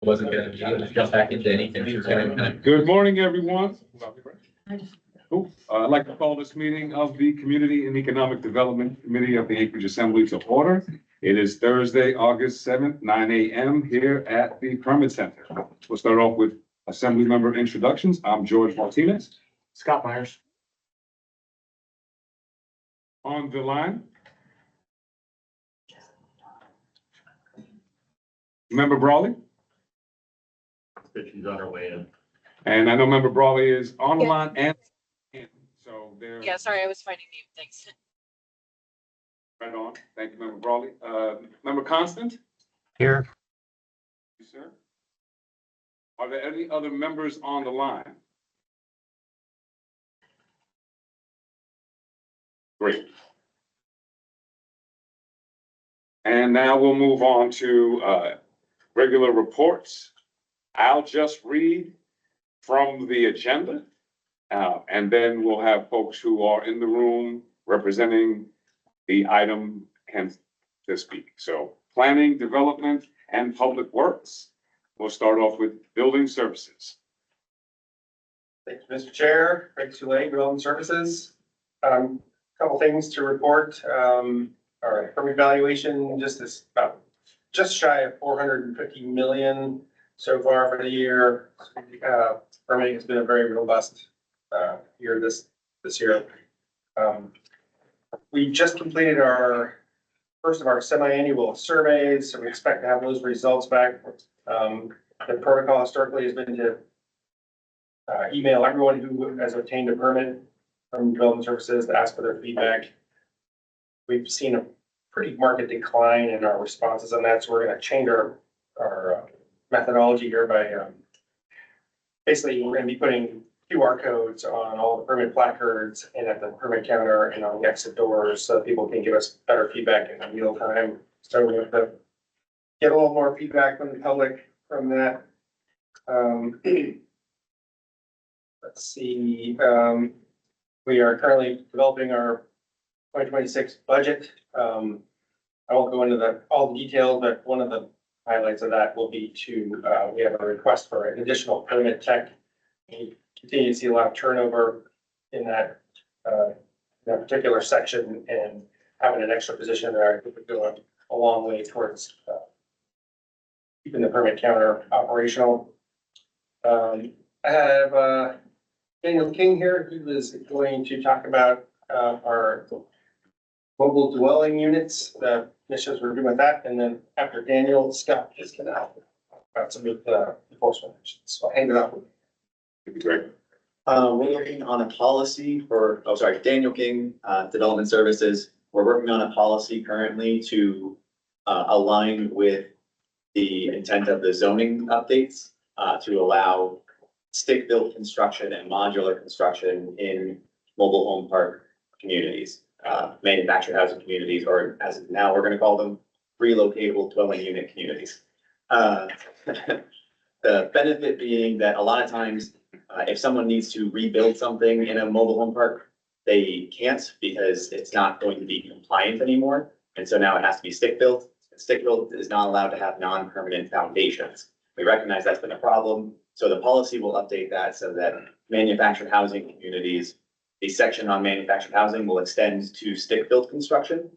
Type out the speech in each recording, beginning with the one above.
Wasn't gonna jump back into anything. She was gonna kind of. Good morning, everyone. Cool. I'd like to call this meeting of the Community and Economic Development Committee of the Acreage Assembly to order. It is Thursday, August 7th, 9 a.m. here at the Permit Center. We'll start off with Assembly member introductions. I'm George Martinez. Scott Myers. On the line, Member Brawley. She's on her way in. And I know Member Brawley is on the line and so they're Yeah, sorry, I was finding mute. Thanks. right on. Thank you, Member Brawley. Member Constant? Here. You, sir. Are there any other members on the line? Great. And now we'll move on to regular reports. I'll just read from the agenda, and then we'll have folks who are in the room representing the item and to speak. So planning, development, and public works. We'll start off with building services. Thank you, Mr. Chair. Craig Soulé, Development Services. Couple things to report. Our permit valuation just shy of 450 million so far for the year. Permitting has been a very robust year this year. We just completed our first of our semi-annual surveys, so we expect to have those results back. The protocol historically has been to email everyone who has obtained a permit from Development Services to ask for their feedback. We've seen a pretty marked decline in our responses on that, so we're gonna change our methodology here by basically, we're gonna be putting QR codes on all the permit placards and at the permit counter and on the exit doors, so people can give us better feedback in real time. So we have to get a little more feedback from the public from that. Let's see, we are currently developing our 2026 budget. I won't go into all the details, but one of the highlights of that will be we have a request for an additional permit tech. We continue to see a lot of turnover in that particular section, and having an extra position there would go a long way towards keeping the permit counter operational. I have Daniel King here, who is going to talk about our mobile dwelling units, the missions we're doing with that, and then after Daniel, Scott is gonna help about some of the enforcement actions. So I'll hand it off. It'd be great. We're working on a policy for, Daniel King, Development Services. We're working on a policy currently to align with the intent of the zoning updates to allow stick-built construction and modular construction in mobile home park communities, manufactured housing communities, or as of now we're going to call them relocatable dwelling unit communities. The benefit being that a lot of times, if someone needs to rebuild something in a mobile home park, they can't because it's not going to be compliant anymore. And so now it has to be stick-built. Stick-built is not allowed to have non-permanent foundations. We recognize that's been a problem. So the policy will update that so that manufactured housing communities, the section on manufactured housing will extend to stick-built construction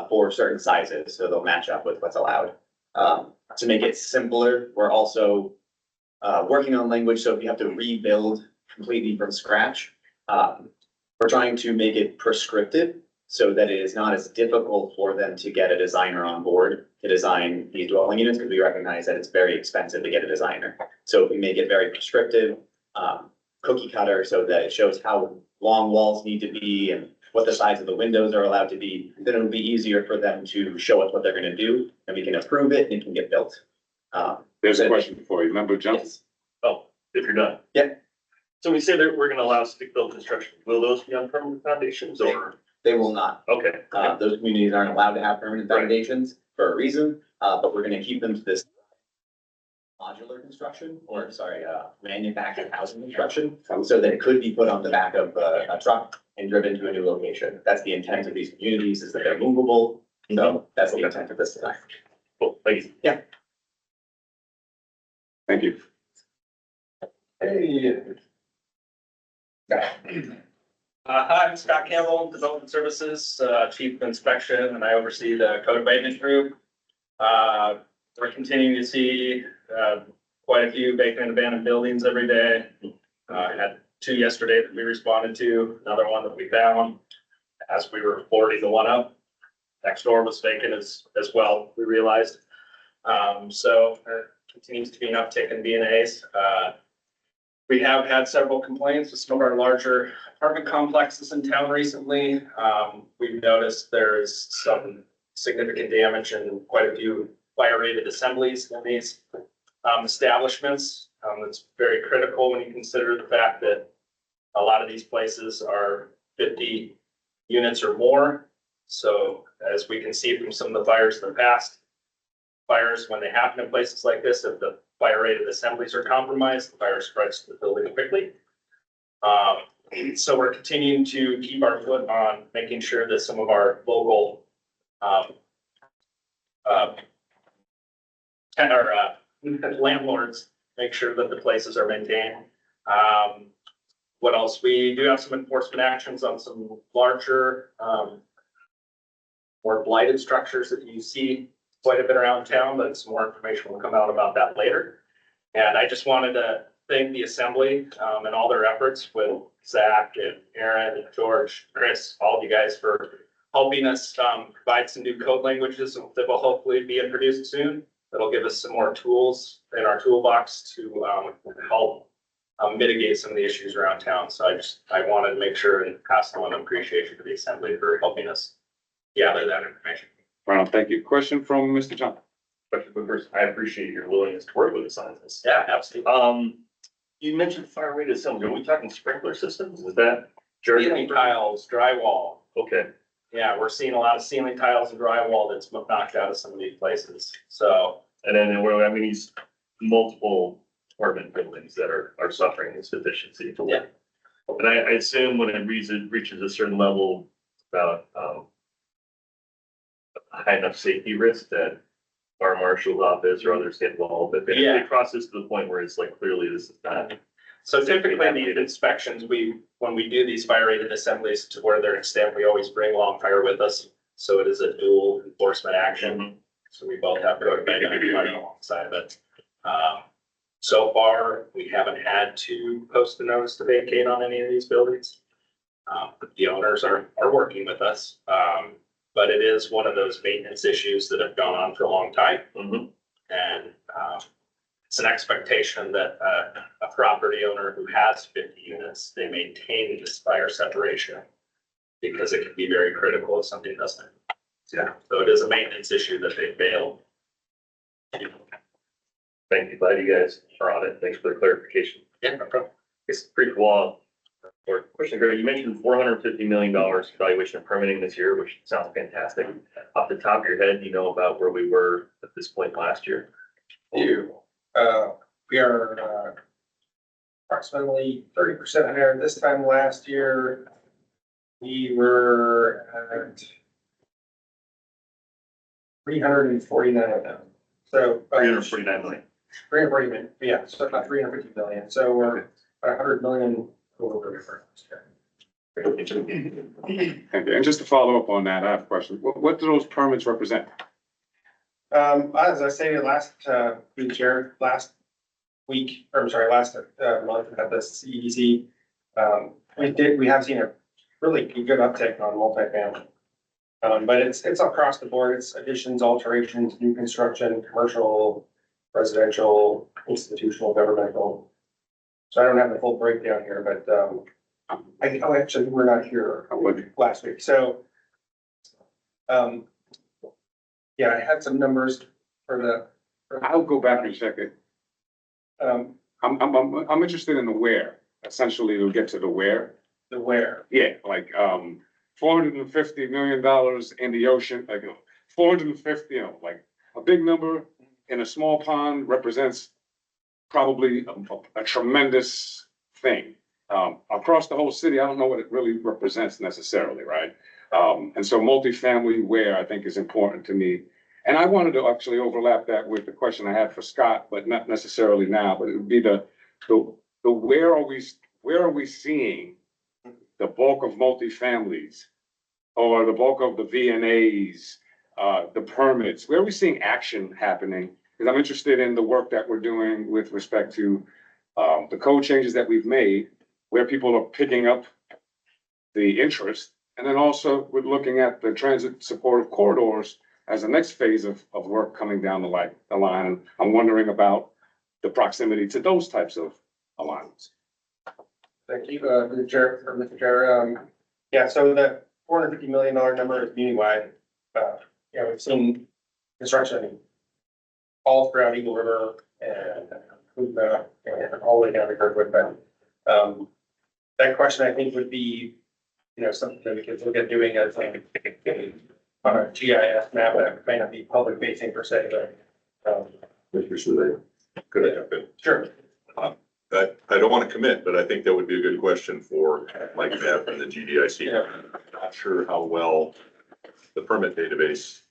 for certain sizes. So they'll match up with what's allowed. To make it simpler, we're also working on language. So if you have to rebuild completely from scratch, we're trying to make it prescriptive so that it is not as difficult for them to get a designer on board to design these dwelling units, because we recognize that it's very expensive to get a designer. So if we make it very prescriptive, cookie cutter, so that it shows how long walls need to be and what the size of the windows are allowed to be, then it'll be easier for them to show us what they're gonna do, and we can approve it and it can get built. There's a question for you. Member Jones? Yes. Oh, if you're done. Yeah. So we say that we're gonna allow stick-built construction. Will those be on permanent foundations or? They will not. Okay. Those communities aren't allowed to have permanent foundations for a reason, but we're gonna keep them to this modular construction, or manufactured housing construction, so that it could be put on the back of a truck and driven to a new location. That's the intent of these communities, is that they're movable. So that's the intent of this design. Cool, thank you. Yeah. Thank you. Hey. Hi, I'm Scott Campbell, Development Services, Chief of Inspection, and I oversee the code abatement group. We're continuing to see, quite a few vacant and abandoned buildings every day. I had 2 yesterday that we responded to, another one that we found as we were boarding the one up. Next door was vacant as well, we realized. So there continues to be an uptick in B&As. We have had several complaints with some of our larger apartment complexes in town recently. We've noticed there's some significant damage in quite a few fire-rated assemblies in these establishments. It's very critical when you consider the fact that a lot of these places are 50 units or more. So as we can see from some of the fires in the past, fires, when they happen in places like this, if the fire-rated assemblies are compromised, the fire spreads to the building quickly. So we're continuing to keep our foot on making sure that some of our local landlords make sure that the places are maintained. What else? We do have some enforcement actions on some larger, more blighted structures that you see quite a bit around town, but some more information will come out about that later. And I just wanted to thank the assembly, and all their efforts with Zach and Aaron and George, Chris, all of you guys for helping us, provide some new code languages that will hopefully be introduced soon. That'll give us some more tools in our toolbox to, help mitigate some of the issues around town. So I wanted to make sure and pass on appreciation to the assembly for helping us gather that information. Ronald, thank you. Question from Mr. John. But first, I appreciate your willingness to work with us on this. Yeah, absolutely. You mentioned fire rated assemblies. Are we talking sprinkler systems? Is that? Ceiling tiles, drywall. Okay. Yeah, we're seeing a lot of ceiling tiles and drywall that's knocked out of some of these places. So, And then where, I mean, these multiple apartment buildings that are suffering this deficiency. Yeah. And I assume when it reaches a certain level, about, high enough safety risk that our marshal's office or others get involved, but if Yeah. it crosses to the point where it's like, clearly this is not. so typically in the inspections, when we do these fire rated assemblies to where they're extent, we always bring long fire with us. So it is a dual enforcement action. So we both have to go to bed alongside of it. So far, we haven't had to post a notice to vacate on any of these buildings. The owners are working with us. But it is one of those maintenance issues that have gone on for a long time. Mhm. And it's an expectation that a property owner who has 50 units, they maintain this fire separation because it can be very critical if something doesn't. Yeah, so it is a maintenance issue that they failed. Thank you, glad you guys are on it. Thanks for the clarification. Yeah, no problem. It's pretty cool. Or question, Greg, you mentioned $450 million valuation of permitting this year, which sounds fantastic. Off the top of your head, do you know about where we were at this point last year? We are approximately 30% higher. This time last year, we were at 349 of them. So 349 million. 340 million, yeah, so about 350 million. So we're about 100 million over where we were last year. Thank you. And just to follow up on that, I have a question. What do those permits represent? As I stated last week, or I'm sorry, last month at the CEDC, we have seen a really good uptick on multifamily. But it's across the board. It's additions, alterations, new construction, commercial, residential, institutional, governmental. So I don't have the full breakdown here, but actually, we're not here last week, so. Yeah, I had some numbers for the. I'll go back and check it. I'm interested in the where, essentially to get to the where. The where. Yeah, like, $450 million in the ocean, like 450, like a big number in a small pond represents probably a tremendous thing. Across the whole city, I don't know what it really represents necessarily, right? And so multifamily where I think is important to me. And I wanted to actually overlap that with the question I had for Scott, but not necessarily now, but it would be the where are we seeing the bulk of multifamilies? Or the bulk of the VNAs, the permits, where are we seeing action happening? Because I'm interested in the work that we're doing with respect to the code changes that we've made, where people are picking up the interest. And then also we're looking at the transit supportive corridors as the next phase of work coming down the line. And I'm wondering about the proximity to those types of alignments. Thank you, Mr. Chair, or Mr. Chair. Yeah, so the $450 million number is community-wide. Yeah, we've seen construction all throughout Eagle River and all the way down to Kirkwood. But that question, I think, would be, something that we could look at doing as on a GIS map that may not be public facing per se, but Mr. Slade, could I jump in? sure. I don't want to commit, but I think that would be a good question for Mike Knapp and the GDIC. Yeah. Not sure how well the permit database,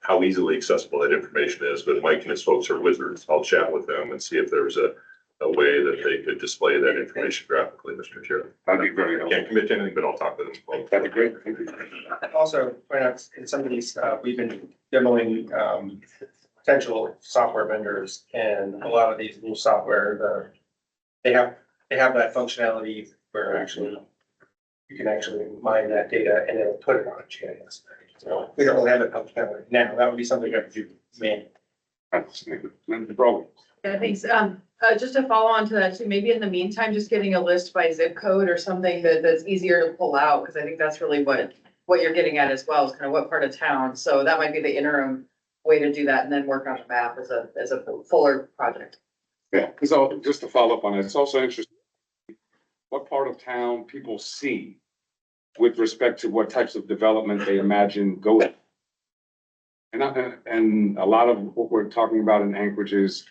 how easily accessible that information is, but Mike and his folks are wizards. I'll chat with them and see if there's a way that they could display that information graphically, Mr. Chair. That'd be very I helpful. can't commit to anything, but I'll talk to them. That'd be great. Thank you. Also, point out in some of these, we've been demoing potential software vendors, and a lot of these new software, they have that functionality where actually you can actually mine that data and it'll put it on a GIS. So we don't really have that functionality now. That would be something I could do manually. That's the problem. Yeah, thanks. Just to follow on to that too, maybe in the meantime, just getting a list by zip code or something that's easier to pull out, because I think that's really what you're getting at as well, is kind of what part of town. So that might be the interim way to do that and then work on the map as a fuller project. Yeah, so just to follow up on it, it's also interesting what part of town people see with respect to what types of development they imagine going. And a lot of what we're talking about in Anchorage is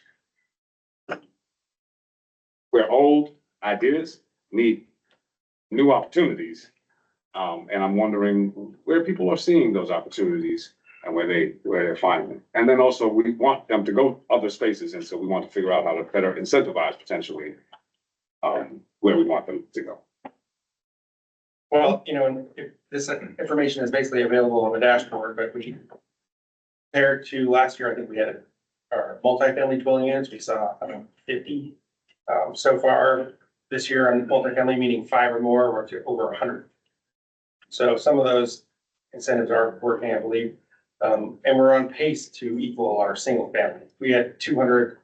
where old ideas need new opportunities. And I'm wondering where people are seeing those opportunities and where they're finding them. And then also we want them to go other spaces. And so we want to figure out how to better incentivize potentially where we want them to go. Well, if this information is basically available on the dashboard, but compared to last year, I think we had our multifamily dwelling units, we saw 50. So far this year on multifamily, meaning 5 or more, we're to over 100. So some of those incentives are working, I believe. And we're on pace to equal our single family. We had 200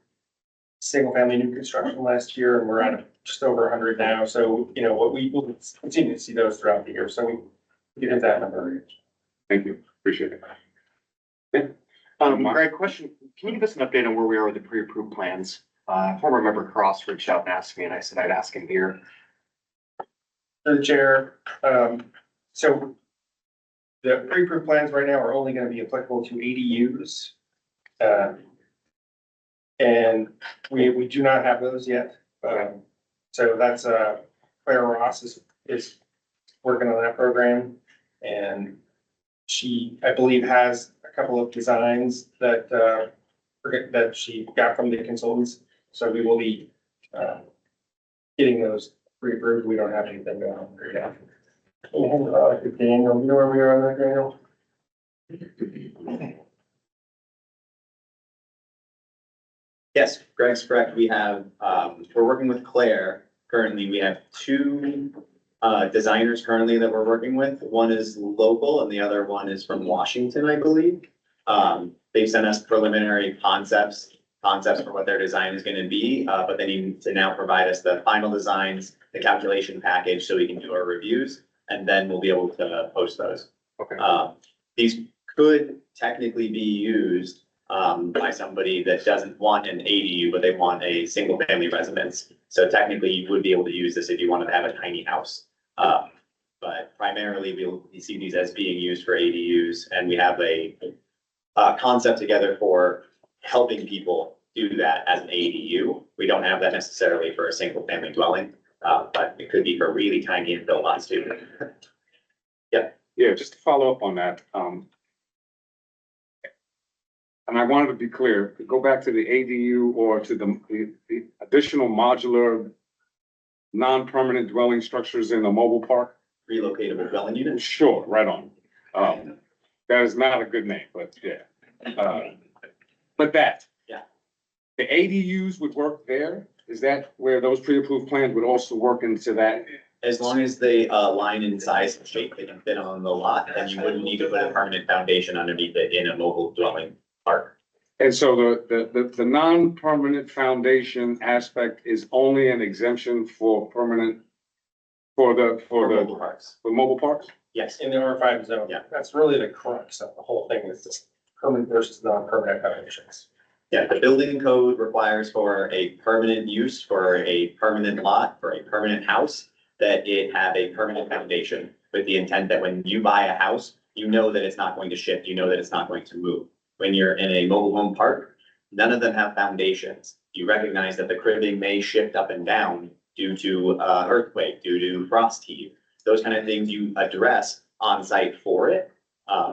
single family new construction last year, and we're at just over 100 now. So, what we will continue to see those throughout the year. So we can hit that number. Thank you. Appreciate it. Greg, question, can you give us an update on where we are with the pre-approved plans? Former member Cross reached out and asked me, and I said I'd ask him here. Through the chair, so the pre-approved plans right now are only gonna be applicable to ADUs. And we do not have those yet. So that's, Claire Ross is working on that program. And she, I believe, has a couple of designs that she got from the consultants. So we will be, getting those pre-approved. We don't have anything going on right now. Daniel, you know where we are on that, Daniel? Yes, Greg's correct. We have, we're working with Claire. Currently, we have 2 designers currently that we're working with. One is local and the other one is from Washington, I believe. They've sent us preliminary concepts for what their design is gonna be, but they need to now provide us the final designs, the calculation package, so we can do our reviews, and then we'll be able to post those. Okay. These could technically be used by somebody that doesn't want an ADU, but they want a single family residence. So technically you would be able to use this if you wanted to have a tiny house. But primarily we see these as being used for ADUs, and we have a concept together for helping people do that as an ADU. We don't have that necessarily for a single family dwelling, but it could be for really tiny infill lots too. Yeah, just to follow up on that, and I wanted to be clear, to go back to the ADU or to the additional modular non-permanent dwelling structures in a mobile park? Relocatable dwelling units. Sure, right on. That is not a good name, but yeah. But that. Yeah. The ADUs would work there? Is that where those pre-approved plans would also work into that? As long as they line in size and shape, they can fit on the lot, then you wouldn't need to put a permanent foundation underneath it in a mobile dwelling park. And so the non-permanent foundation aspect is only an exemption for permanent, for Mobile parks. mobile parks? Yes, In the R5 zone. Yeah. That's really the crux of the whole thing is this permanent versus non-permanent foundations. yeah, the building code requires for a permanent use, for a permanent lot, for a permanent house, that it have a permanent foundation with the intent that when you buy a house, you know that it's not going to shift, you know that it's not going to move. When you're in a mobile home park, none of them have foundations. You recognize that the cribbing may shift up and down due to earthquake, due to frost heave. Those kind of things you address on site for it.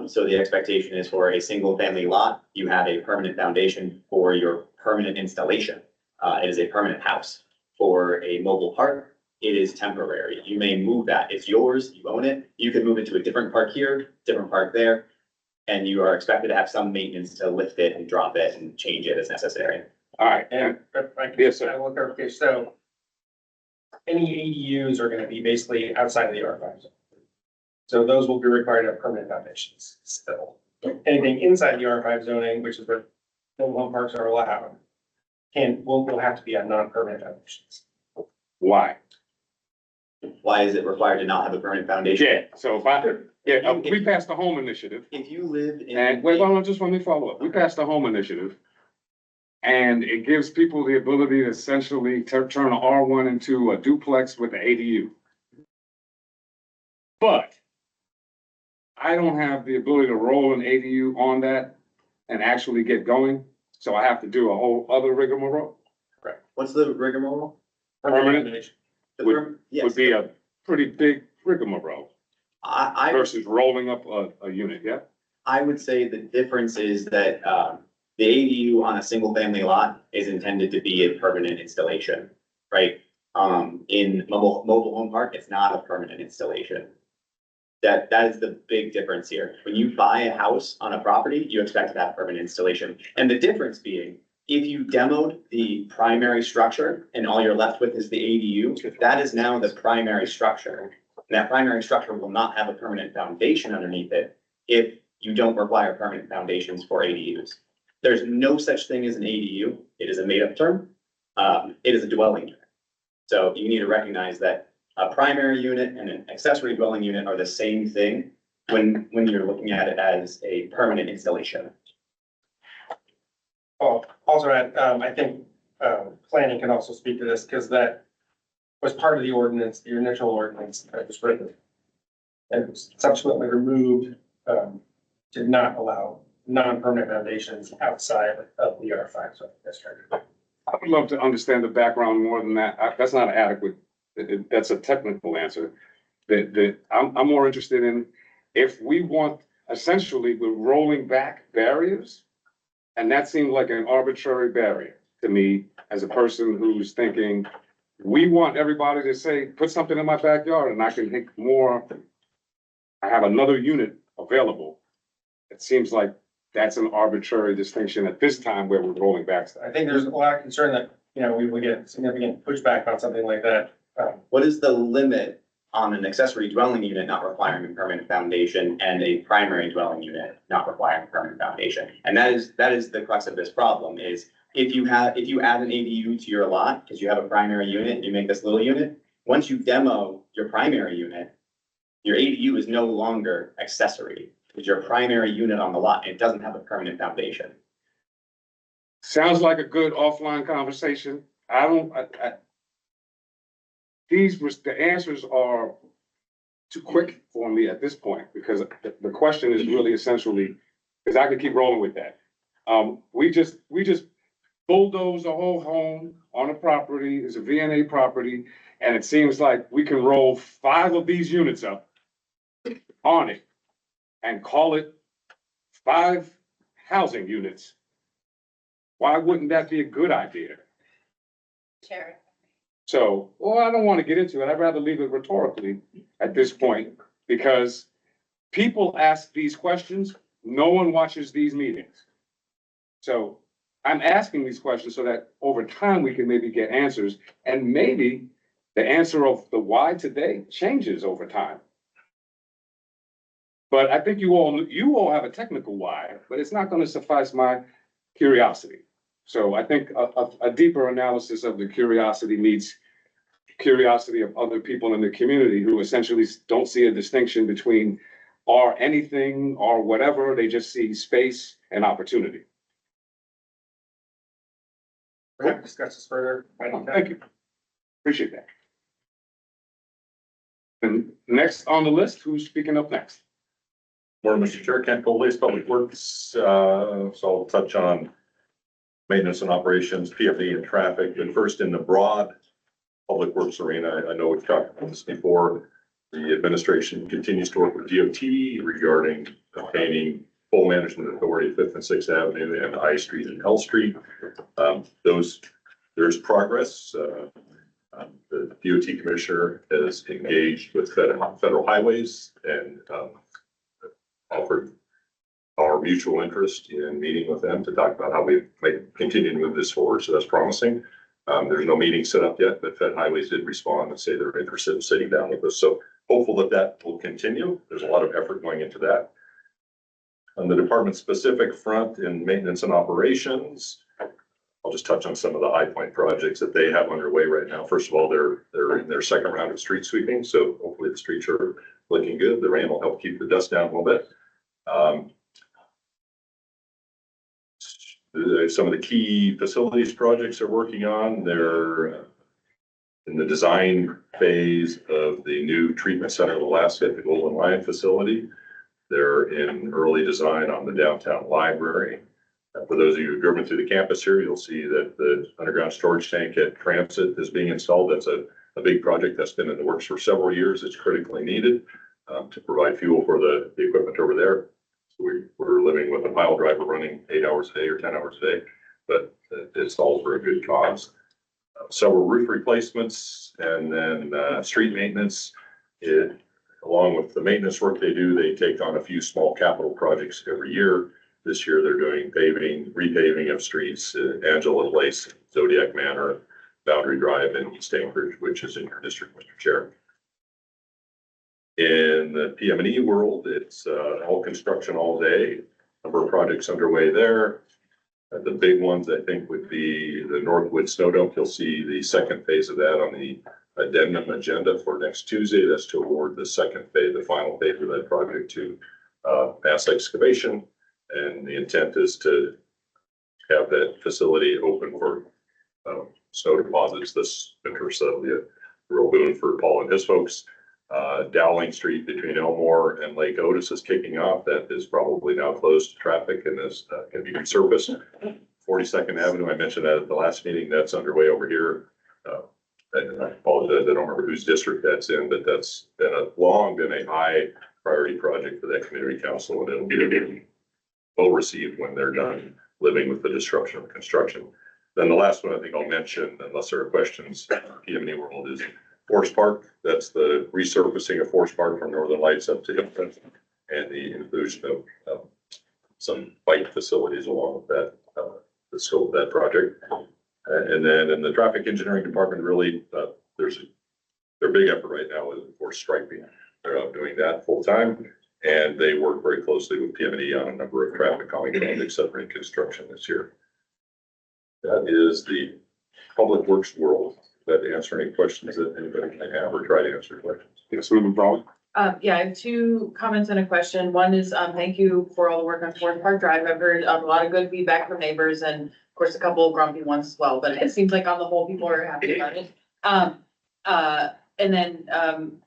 So the expectation is for a single family lot, you have a permanent foundation for your permanent installation. It is a permanent house. For a mobile park, it is temporary. You may move that. It's yours, you own it. You can move it to a different park here, different park there. And you are expected to have some maintenance to lift it and drop it and change it as necessary. All right, And if I can, Yes, sir. I will clarify, so any ADUs are gonna be basically outside of the R5 zone. So those will be required to have permanent foundations still. Anything inside the R5 zoning, which is where mobile home parks are allowed, will have to be on non-permanent foundations. why? Why is it required to not have a permanent foundation? Yeah, so we passed the home initiative. If you live in. And wait, hold on, just let me follow up. We passed the home initiative. And it gives people the ability to essentially turn a R1 into a duplex with an ADU. But I don't have the ability to roll an ADU on that and actually get going. So I have to do a whole other rigmarole. What's the rigmarole? Permanent Foundation. The Would- perm- yes, Would be a pretty big rigmarole I versus rolling up a unit, yeah? I would say the difference is that, the ADU on a single family lot is intended to be a permanent installation, right? In mobile home park, it's not a permanent installation. That is the big difference here. When you buy a house on a property, you expect to have permanent installation. And the difference being, if you demoed the primary structure and all you're left with is the ADU, that is now the primary structure. And that primary structure will not have a permanent foundation underneath it if you don't require permanent foundations for ADUs. There's no such thing as an ADU. It is a made-up term. It is a dwelling unit. So you need to recognize that a primary unit and an accessory dwelling unit are the same thing when you're looking at it as a permanent installation. Oh, also, I think, planning can also speak to this, because that was part of the ordinance, the initial ordinance that was written. And was subsequently removed, did not allow non-permanent foundations outside of the R5 zone district. I would love to understand the background more than that. That's not adequate. That's a technical answer. I'm more interested in if we want, essentially, we're rolling back barriers. And that seemed like an arbitrary barrier to me as a person who's thinking, we want everybody to say, put something in my backyard and I can think more. I have another unit available. It seems like that's an arbitrary distinction at this time where we're rolling back. I think there's a lot of concern that, we would get significant pushback on something like that. What is the limit on an accessory dwelling unit not requiring a permanent foundation and a primary dwelling unit not requiring a permanent foundation? And that is the crux of this problem is if you add an ADU to your lot, because you have a primary unit, and you make this little unit, once you demo your primary unit, your ADU is no longer accessory. It's your primary unit on the lot. It doesn't have a permanent foundation. Sounds like a good offline conversation. The answers are too quick for me at this point, because the question is really essentially, because I could keep rolling with that. We just bulldoze a whole home on a property, it's a VNA property, and it seems like we can roll 5 of these units up on it and call it 5 housing units Why wouldn't that be a good idea? Chair. So, well, I don't want to get into it. I'd rather leave it rhetorically at this point, because people ask these questions, no one watches these meetings. So I'm asking these questions so that over time we can maybe get answers, and maybe the answer of the why today changes over time. But I think you all have a technical why, but it's not going to suffice my curiosity. So I think a deeper analysis of the curiosity meets curiosity of other people in the community who essentially don't see a distinction between or anything or whatever. They just see space and opportunity. We're going to discuss this further. Thank you. Appreciate that. And next on the list, who's speaking up next? Morning, Mr. Chair, Kent Coldice, Public Works, so I'll touch on maintenance and operations, PFD and traffic, but first in the broad public works arena, I know we've talked about this before. The administration continues to work with DOT regarding obtaining full management authority at 5th and 6th Avenue and I Street and L Street. There's progress. The DOT commissioner has engaged with federal highways and offered our mutual interest in meeting with them to talk about how we might continue to move this forward. So that's promising. There's no meeting set up yet, but Fed Highways did respond and say they're interested in sitting down with us. So hopeful that that will continue. There's a lot of effort going into that. On the department specific front in maintenance and operations, I'll just touch on some of the High Point projects that they have underway right now. First of all, they're in their second round of street sweeping. So hopefully the streets are looking good. The rain will help keep the dust down a little bit. Some of the key facilities projects they're working on, they're in the design phase of the new treatment center of Alaska at the Golden Lion facility. They're in early design on the downtown library. For those of you who've driven through the campus here, you'll see that the underground storage tank at Transit is being installed. That's a big project that's been in the works for several years. It's critically needed to provide fuel for the equipment over there. So we're living with a pile driver running 8 hours a day or 10 hours a day, but it's all for a good cause. Several roof replacements and then street maintenance. Along with the maintenance work they do, they take on a few small capital projects every year. This year they're doing paving, repaving of streets, Angela Place, Zodiac Manor, Boundary Drive, and East Anchorage, which is in your district, Mr. Chair. In the PM&E world, it's all construction all day. Number of projects underway there. The big ones I think would be the Northwood Snow Dump. You'll see the second phase of that on the addendum agenda for next Tuesday. That's to award the second phase, the final phase of that project to Mass Excavation. And the intent is to have that facility open for snow deposits this winter. So that'll be a real boon for Paul and his folks. Dowling Street between Elmore and Lake Otis is kicking off. That is probably now closed to traffic and is going to be resurfaced. 42nd Avenue, I mentioned that at the last meeting, that's underway over here. I apologize, I don't remember whose district that's in, but that's been a high priority project for that community council, and it'll be well received when they're done living with the disruption of construction. Then the last one I think I'll mention, unless there are questions, PM&E world is Forest Park. That's the resurfacing of Forest Park from Northern Lights up to Hillcrest, and the inclusion of some bike facilities along with that, the scope of that project. And then in the traffic engineering department, really, their big effort right now is for striping. They're out doing that full time, and they work very closely with PM&E on a number of traffic calming projects that are in construction this year. That is the public works world. That answer any questions that anybody may have, or try to answer questions. Yes, Ms. Brown. Yeah, I have two comments and a question. One is, thank you for all the work on Forest Park Drive. I've heard a lot of good feedback from neighbors and of course a couple of grumpy ones as well, but it seems like on the whole, people are happy about it. And then,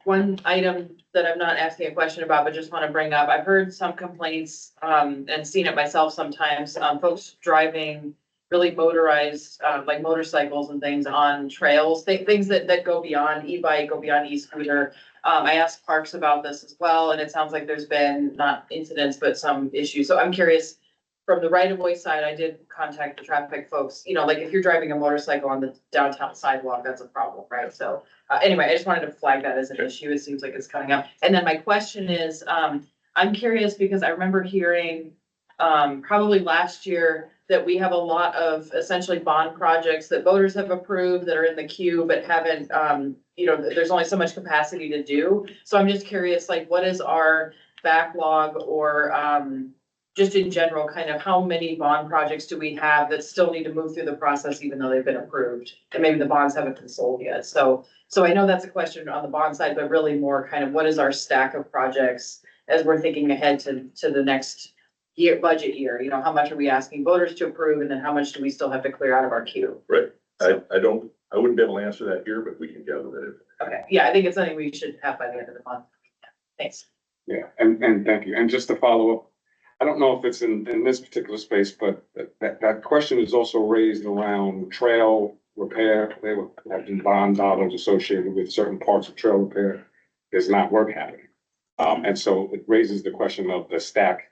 one item that I'm not asking a question about, but just want to bring up, I've heard some complaints, and seen it myself sometimes, folks driving really motorized, like motorcycles and things on trails, things that go beyond e-bike, go beyond e-scooter. I asked Parks about this as well, and it sounds like there's been not incidents, but some issues. So I'm curious, from the right of way side, I did contact the traffic folks, you know, like if you're driving a motorcycle on the downtown sidewalk, that's a problem, right? So, anyway, I just wanted to flag that as an issue. It seems like it's coming up. And then my question is, I'm curious because I remember hearing, probably last year that we have a lot of essentially bond projects that voters have approved that are in the queue, but haven't, you know, there's only so much capacity to do. So I'm just curious, like, what is our backlog or, just in general, kind of how many bond projects do we have that still need to move through the process even though they've been approved? And maybe the bonds haven't been sold yet. So I know that's a question on the bond side, but really more kind of what is our stack of projects as we're thinking ahead to the next year, budget year? You know, how much are we asking voters to approve and then how much do we still have to clear out of our queue? Right. I wouldn't be able to answer that here, but we can gather that information. Okay, yeah, I think it's something we should have by the end of the month. Thanks. Yeah, and thank you. And just to follow up, I don't know if it's in this particular space, but that question is also raised around trail repair. They would have been bond dollars associated with certain parts of trail repair. There's not work happening. And so it raises the question of the stack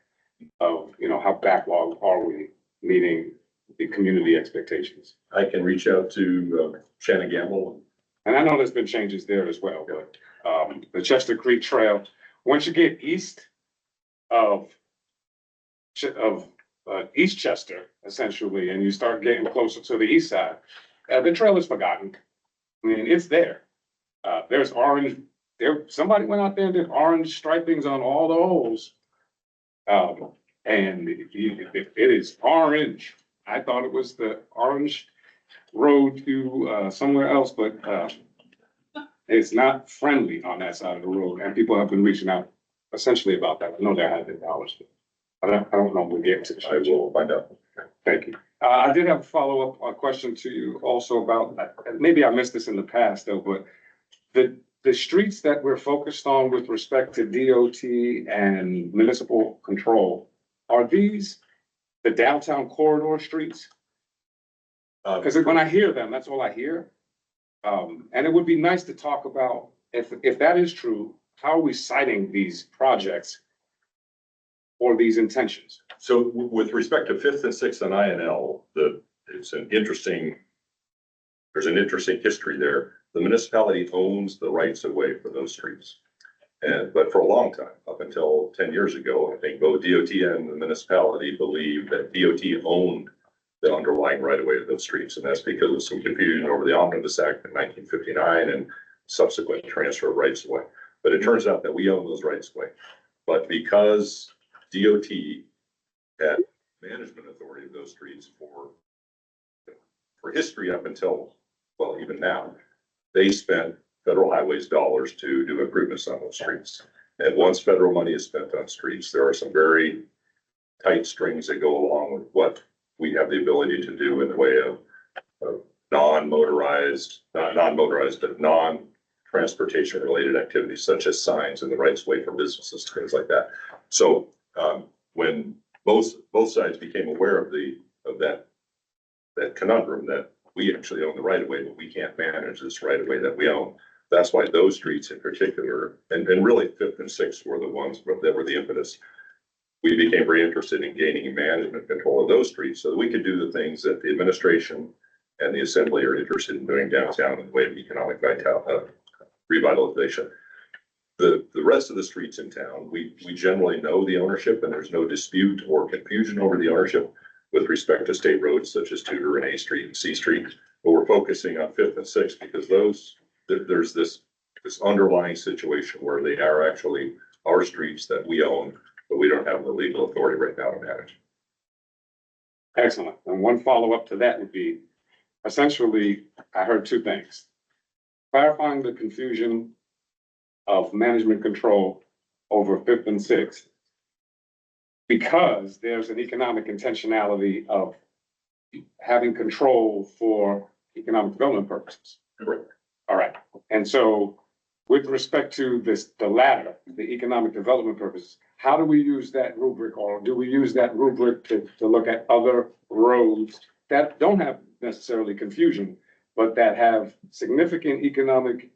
of, you know, how backlogged are we meeting the community expectations? I can reach out to Shannon Gamble. And I know there's been changes there as well, but the Chester Creek Trail, once you get east of East Chester, essentially, and you start getting closer to the east side, the trail is forgotten. I mean, it's there. There's orange, somebody went out there and did orange stripings on all the holes. And it is orange. I thought it was the orange road to somewhere else, but it's not friendly on that side of the road, and people have been reaching out essentially about that. I know there have been dollars. I don't know when we get to. I will find out. Thank you. I did have a follow-up question to you also about, maybe I missed this in the past though, but the streets that we're focused on with respect to DOT and municipal control, are these the downtown corridor streets? Because when I hear them, that's all I hear. And it would be nice to talk about, if that is true, how are we citing these projects or these intentions? So with respect to Fifth and Sixth and INL, there's an interesting history there. The municipality owns the rights of way for those streets. But for a long time, up until 10 years ago, I think both DOT and the municipality believed that DOT owned the underlying right of way of those streets. And that's because of some confusion over the Omnibus Act in 1959 and subsequent transfer of rights of way. But it turns out that we own those rights of way. But because DOT had management authority of those streets for history up until, well, even now, they spent federal highways dollars to do improvements on those streets. And once federal money is spent on streets, there are some very tight strings that go along with what we have the ability to do in the way of non-motorized, but non-transportation related activities such as signs and the rights of way for businesses, things like that. So when both sides became aware of that conundrum that we actually own the right of way, but we can't manage this right of way that we own. That's why those streets in particular, and really Fifth and Sixth were the ones that were the impetus. We became very interested in gaining management control of those streets so that we could do the things that the administration and the assembly are interested in doing downtown in the way of economic revitalization. The rest of the streets in town, we generally know the ownership and there's no dispute or confusion over the ownership with respect to state roads such as Tudor and A Street and C Street. But we're focusing on Fifth and Sixth because there's this underlying situation where they are actually our streets that we own, but we don't have the legal authority right now to manage. Excellent. And one follow-up to that would be, essentially, I heard two things. Clarifying the confusion of management control over Fifth and Sixth, because there's an economic intentionality of having control for economic development purposes. Correct. All right. And so with respect to the latter, the economic development purposes, how do we use that rubric, or do we use that rubric to look at other roads that don't have necessarily confusion, but that have significant economic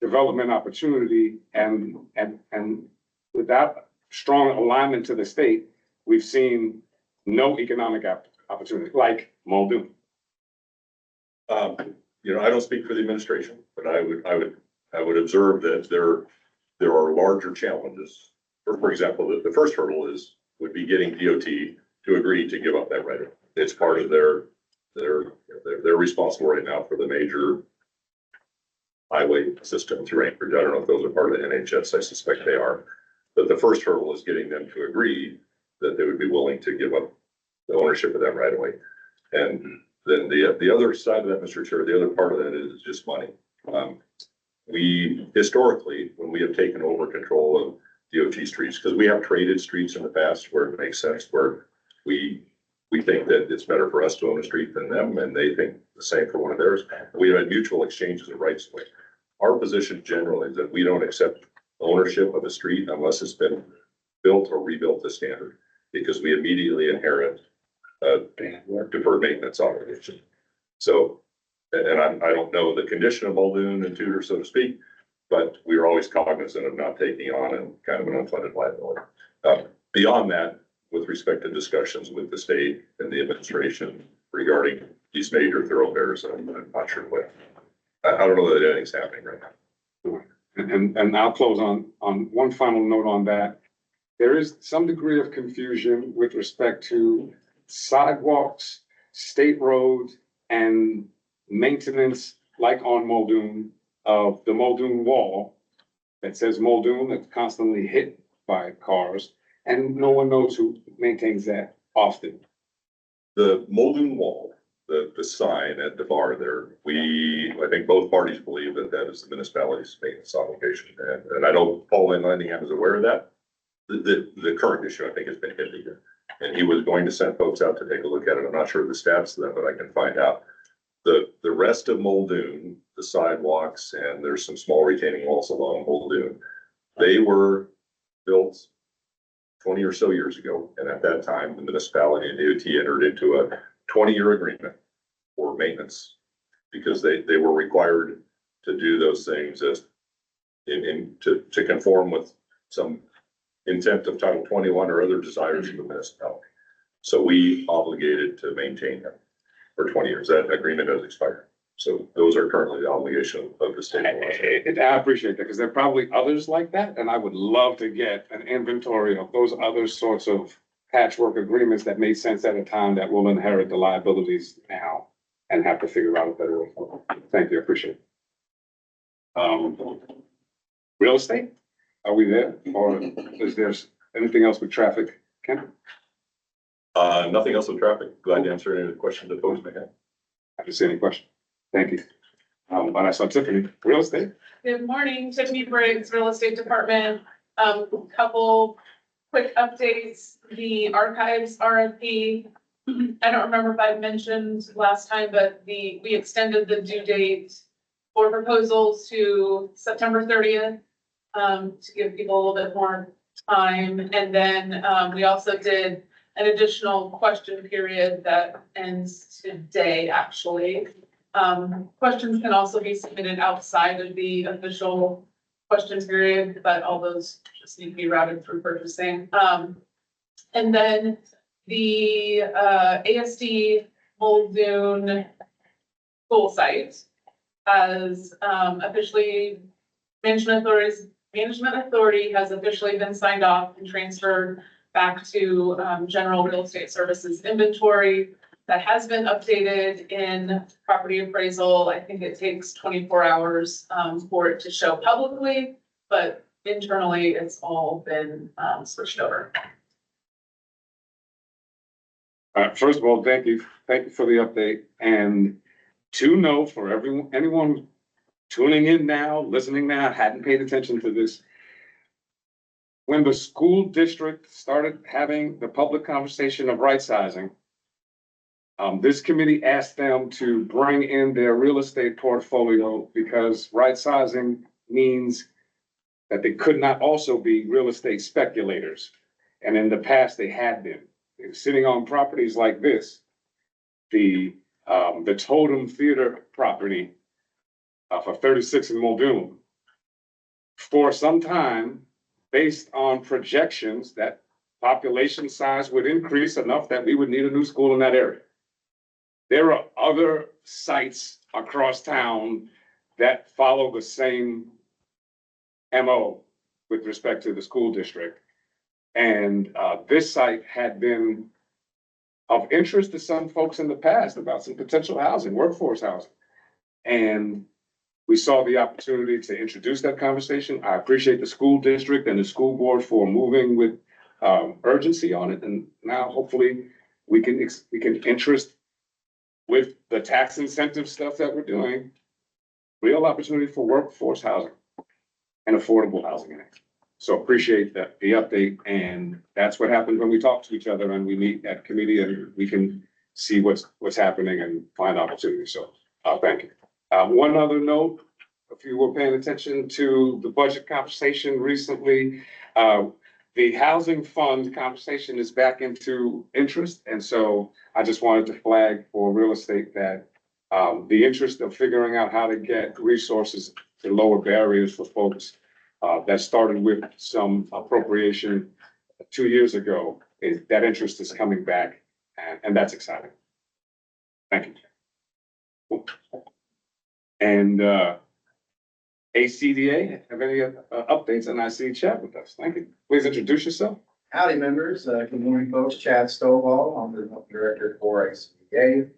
development opportunity and without strong alignment to the state, we've seen no economic opportunity, like Muldoon. You know, I don't speak for the administration, but I would observe that there are larger challenges. For example, the first hurdle would be getting DOT to agree to give up that right. It's part of they're responsible right now for the major highway system through Anchorage. I don't know if those are part of the NHS. I suspect they are. But the first hurdle is getting them to agree that they would be willing to give up the ownership of that right away. And then the other side of that, Mr. Chair, the other part of that is just money. We historically, when we have taken over control of DOT streets, because we have traded streets in the past where it makes sense, where we think that it's better for us to own a street than them, and they think the same for one of theirs. We have had mutual exchanges of rights of way. Our position generally is that we don't accept ownership of a street unless it's been built or rebuilt to standard, because we immediately inherit deferred maintenance obligation. So, and I don't know the condition of Muldoon and Tudor, so to speak, but we are always cognizant of not taking on kind of an unfunded liability. Beyond that, with respect to discussions with the state and the administration regarding these major thoroughfares, I'm not sure what. I don't know that anything's happening right now. And I'll close on one final note on that. There is some degree of confusion with respect to sidewalks, state roads, and maintenance, like on Muldoon, of the Muldoon wall that says Muldoon, that's constantly hit by cars, and no one knows who maintains that often. The Muldoon wall, the sign at the bar there, I think both parties believe that is the municipality's maintenance obligation. And I know Paul Landingham is aware of that. The current issue, I think, has been hit here. And he was going to send folks out to take a look at it. I'm not sure of the stats of that, but I can find out. The rest of Muldoon, the sidewalks, and there's some small retaining walls along Muldoon, they were built 20 or so years ago. And at that time, the municipality and DOT entered into a 20-year agreement for maintenance, because they were required to do those things as to conform with some intent of Title 21 or other desires of the municipality. So we obligated to maintain them for 20 years. That agreement has expired. So those are currently the obligation of the state. I appreciate that, because there are probably others like that, and I would love to get an inventory of those other sorts of patchwork agreements that made sense at a time that will inherit the liabilities now and have to figure out a better way. Thank you, I appreciate it. Real estate, are we there, or is there anything else with traffic? Ken? Nothing else with traffic. Glad to answer any questions that folks may have. I don't see any question. Thank you. But I saw Tiffany, real estate. Good morning, Tiffany Briggs, Real Estate Department. Couple quick updates. The archives RFP. I don't remember if I mentioned last time, but we extended the due date for proposals to September 30th, to give people a little bit more time. And then, we also did an additional question period that ends today, actually. Questions can also be submitted outside of the official question period, but all those just need to be routed through purchasing. And then the ASD Muldoon school site has officially, management authority has officially been signed off and transferred back to general real estate services inventory. That has been updated in property appraisal. I think it takes 24 hours for it to show publicly, but internally it's all been switched over. First of all, thank you for the update. And to know for anyone tuning in now, listening now, hadn't paid attention to this. When the school district started having the public conversation of right sizing, this committee asked them to bring in their real estate portfolio, because right sizing means that they could not also be real estate speculators. And in the past, they had been. They were sitting on properties like this, the Totem Theater property for 36 in Muldoon. For some time, based on projections that population size would increase enough that we would need a new school in that area. There are other sites across town that follow the same MO with respect to the school district. And this site had been of interest to some folks in the past about some potential housing, workforce housing. And we saw the opportunity to introduce that conversation. I appreciate the school district and the school board for moving with urgency on it. And now hopefully we can interest with the tax incentive stuff that we're doing, real opportunity for workforce housing and affordable housing in it. So appreciate the update, and that's what happens when we talk to each other and we meet at committee and we can see what's happening and find opportunities. So, thank you. One other note, if you were paying attention to the budget conversation recently, the housing fund conversation is back into interest. And so I just wanted to flag for real estate that the interest of figuring out how to get resources to lower barriers for folks that started with some appropriation 2 years ago, that interest is coming back, and that's exciting. Thank you. And ACDA, have any updates? And I see Chad with us. Thank you. Please introduce yourself. Howdy, members. Good morning, folks. Chad Stovall. I'm the director for ACDA.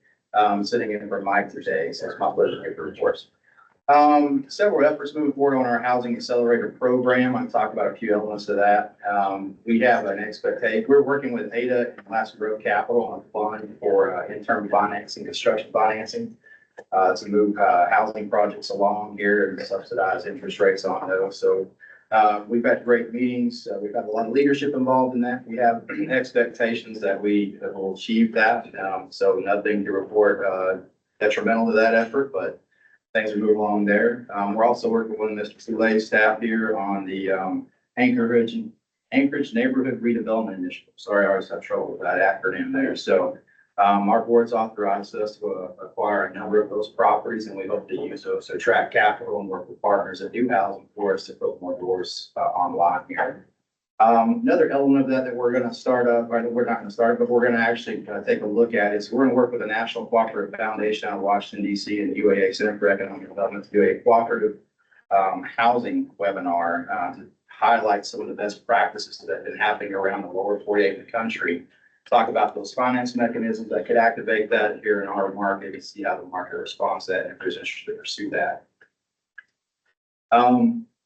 Sitting in for Mike today, so it's my pleasure to give the reports. Several efforts moving forward on our Housing Accelerator program. I'll talk about a few elements of that. We have an expectation. We're working with Ada and Alaska Growth Capital on a fund for interim financing, construction financing, to move housing projects along here and subsidize interest rates on those. So we've had great meetings. We've had a lot of leadership involved in that. We have expectations that we will achieve that. So nothing to report detrimental to that effort, but things are moving along there. We're also working with Mr. Soulet's staff here on the Anchorage Neighborhood Redevelopment Initiative. Sorry, I always have trouble with that acronym there. So our board's authorized us to acquire a number of those properties, and we hope to use those to attract capital and work with partners that do housing for us to put more doors online here. Another element of that we're going to start up, or we're not going to start, but we're going to actually take a look at is we're going to work with the National Cooperative Foundation out of Washington, D.C. and UAA Center for Economic Development to do a cooperative housing webinar to highlight some of the best practices that have been happening around the lower 48 of the country. Talk about those finance mechanisms that could activate that here in our market and see how the market responds to that and if there's interest to pursue that.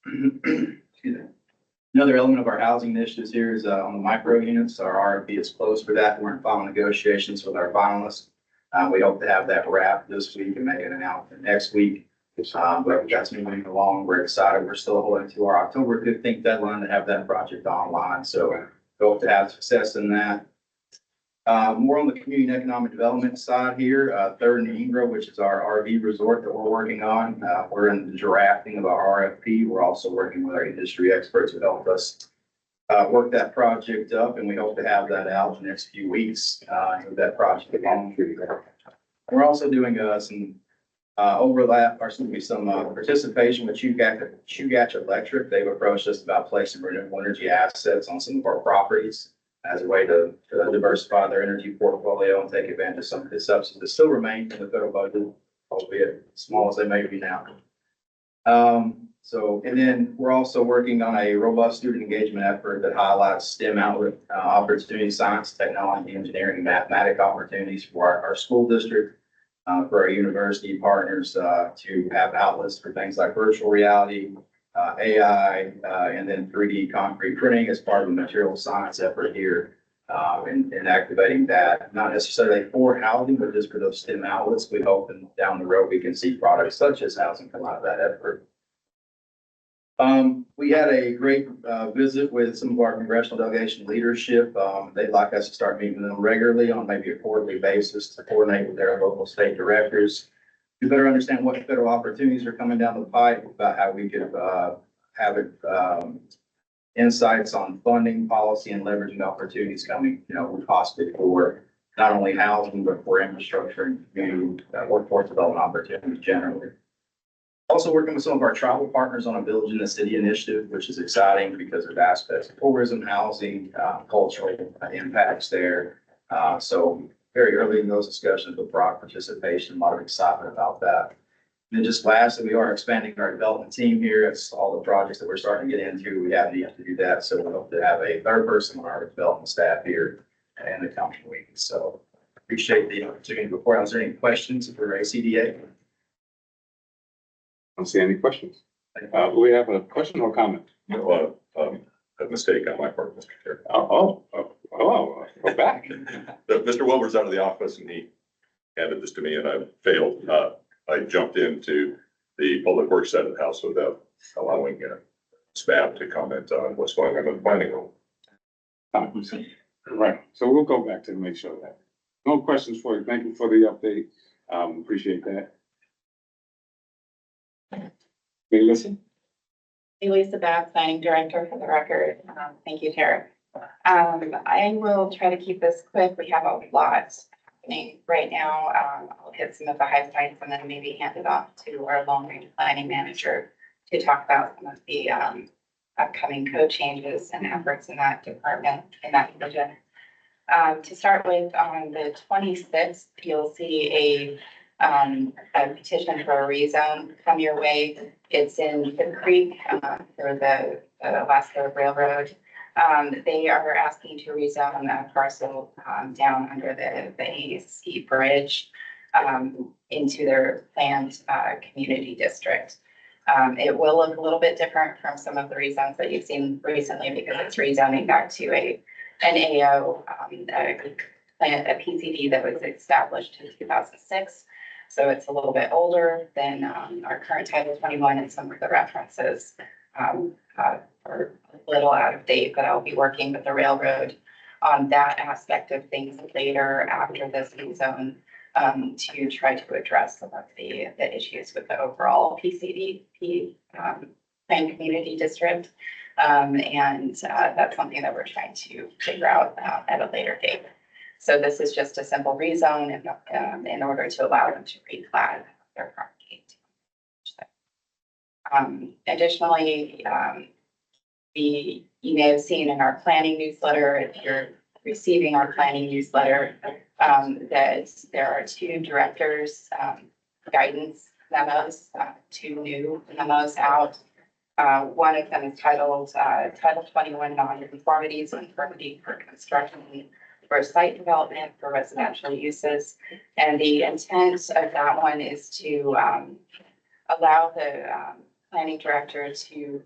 Excuse me. Another element of our housing initiatives here is on the micro units. Our RFP is closed for that. We're in final negotiations with our finalists. We hope to have that wrapped this week and make an announcement next week. But that's moving along. We're excited. We're still holding to our October 15th deadline to have that project online. So we hope to have success in that. More on the community and economic development side here, Third and Ingram, which is our RV resort that we're working on. We're in the drafting of our RFP. We're also working with our industry experts who help us work that project up, and we hope to have that out in the next few weeks. With that project along. We're also doing some overlap, or excuse me, some participation with Chugach Electric. They've approached us about placing renewable energy assets on some of our properties as a way to diversify their energy portfolio and take advantage of some of the subsidies that still remain in the federal budget, albeit small as they may be now. And then we're also working on a robust student engagement effort that highlights STEM outlet opportunities, science, technology, engineering, and mathematics opportunities for our school district, for our university partners to have outlets for things like virtual reality, AI, and then 3D concrete printing as part of the material science effort here, and activating that, not necessarily for housing, but just for those STEM outlets. We hope and down the road we can see products such as housing come out of that effort. We had a great visit with some of our congressional delegation leadership. They'd like us to start meeting with them regularly on maybe a quarterly basis to coordinate with their local state directors to better understand what federal opportunities are coming down the pipe, about how we could have insights on funding, policy, and leveraging opportunities coming, possibly for not only housing, but for infrastructure and community workforce development opportunities generally. Also working with some of our tribal partners on a Village in the City initiative, which is exciting because of aspects of tourism, housing, cultural impacts there. So very early in those discussions with broad participation, a lot of excitement about that. And then just lastly, we are expanding our development team here. It's all the projects that we're starting to get into. We have need to do that. So we hope to have a third person on our development staff here in the coming weeks. So appreciate the opportunity to report. Is there any questions for ACDA? I don't see any questions. We have a question or comment? No, a mistake on my part, Mr. Chair. Go back. Mr. Wilbur's out of the office and he handed this to me and I failed. I jumped into the public works side of the house without allowing staff to comment on what's going on in the planning room. Right, so we'll go back to make sure that. No questions for you. Thank you for the update. Appreciate that. Melissa? Elisa Babb, Planning Director for the record. Thank you, Tara. I will try to keep this quick. We have a lot happening right now. I'll hit some of the high points and then maybe hand it off to our long-range planning manager to talk about some of the upcoming code changes and efforts in that department, in that division. To start with, on the 26th, you'll see a petition for a rezone come your way. It's in Hip Creek for the Alaska Railroad. They are asking to rezone a parcel down under the AEC bridge into their planned community district. It will look a little bit different from some of the rezones that you've seen recently because it's rezoning back to an AO, a PCD that was established in 2006. So it's a little bit older than our current Title 21, and some of the references are a little out of date, but I'll be working with the railroad on that aspect of things later after this rezone to try to address some of the issues with the overall PCD planned community district. And that's something that we're trying to figure out at a later date. So this is just a simple rezone in order to allow them to replat their property. Additionally, you may have seen in our planning newsletter, if you're receiving our planning newsletter, that there are two directors' guidance memos, two new memos out. One of them is titled Title 21 Nonconformities and Permitting for Construction for Site Development for Residential Uses. And the intent of that one is to allow the planning director to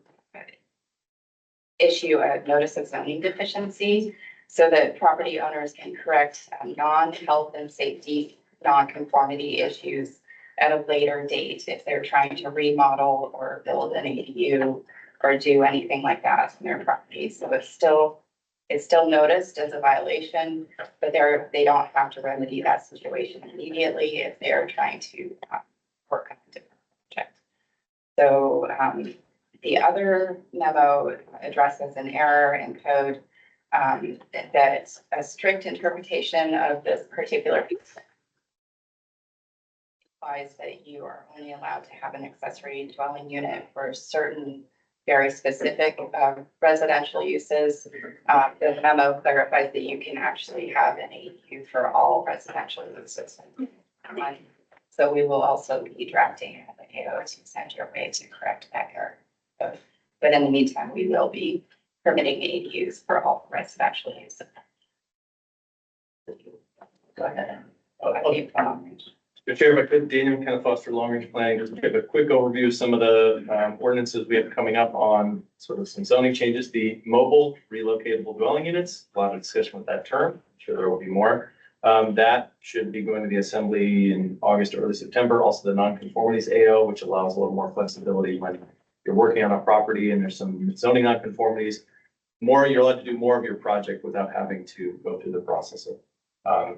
issue a notice of zoning deficiency so that property owners can correct non-health and safety non-conformity issues at a later date if they're trying to remodel or build an ADU or do anything like that in their property. So it's still noticed as a violation, but they don't have to remedy that situation immediately if they're trying to work on a different project. So the other memo addresses an error in code that a strict interpretation of this particular piece implies that you are only allowed to have an accessory dwelling unit for certain very specific residential uses. The memo clarifies that you can actually have an ADU for all residential uses. So we will also be drafting an AO to send your way to correct that error. But in the meantime, we will be permitting ADUs for all residential uses. Go ahead. Mr. Chair, if I could, Daniel Kenneth Foster, Long Range Planning, just give a quick overview of some of the ordinances we have coming up on sort of some zoning changes. The mobile relocatable dwelling units, a lot of discussion with that term. I'm sure there will be more. That should be going to the assembly in August or early September. Also the nonconformities AO, which allows a little more flexibility when you're working on a property and there's some zoning nonconformities. You're allowed to do more of your project without having to go through the process of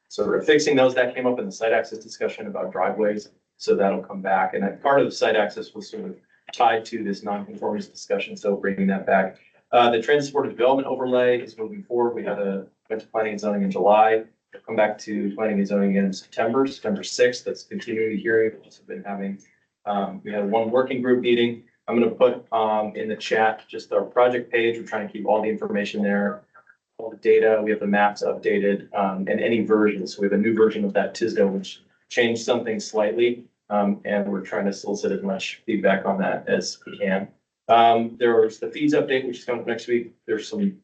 so we're fixing those. That came up in the site access discussion about driveways. So that'll come back. And that part of the site access was sort of tied to this nonconformities discussion. So bringing that back. The transit development overlay is moving forward. We went to planning and zoning in July. We'll come back to planning and zoning in September 6th. That's continuing the hearing. We've also been having We had one working group meeting. I'm gonna put, in the chat, just our project page. We're trying to keep all the information there. All the data, we have the maps updated, and any versions. We have a new version of that Tisdale, which changed something slightly. And we're trying to solicit as much feedback on that as we can. There was the fees update, which is coming up next week. There's some,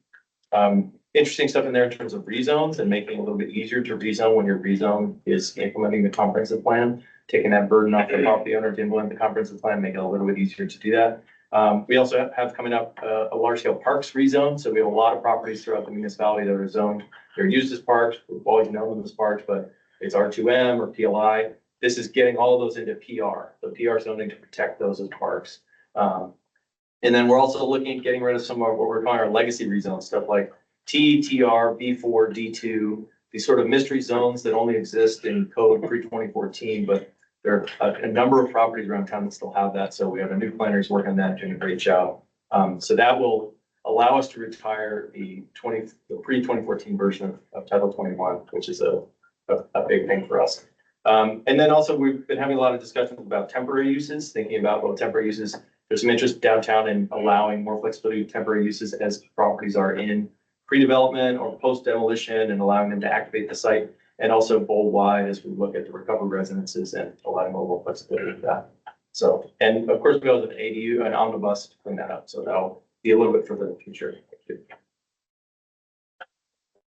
interesting stuff in there in terms of rezones and making it a little bit easier to rezone when your rezone is implementing the comprehensive plan, taking that burden off the property owner to implement the comprehensive plan, make it a little bit easier to do that. We also have coming up a large scale parks rezone. So we have a lot of properties throughout the municipality that are zoned. They're used as parks. We've always known them as parks, but it's R2M or PLI. This is getting all of those into PR, the PR zoning to protect those as parks. And then we're also looking at getting rid of some of what we're calling our legacy rezones, stuff like T, TR, B4, D2, these sort of mystery zones that only exist in code pre-2014, but there are a number of properties around town that still have that. So we have a new planner who's working on that, doing a great job. So that will allow us to retire the pre-2014 version of Title 21, which is a big thing for us. And then also we've been having a lot of discussions about temporary uses, thinking about what temporary uses. There's some interest downtown in allowing more flexibility with temporary uses as properties are in pre-development or post-demolition and allowing them to activate the site. And also bold-wide as we look at the recovery residences and allowing more flexibility with that. So, and of course, we also have an ADU, an omnibus to clean that up. So that'll be a little bit further in the future.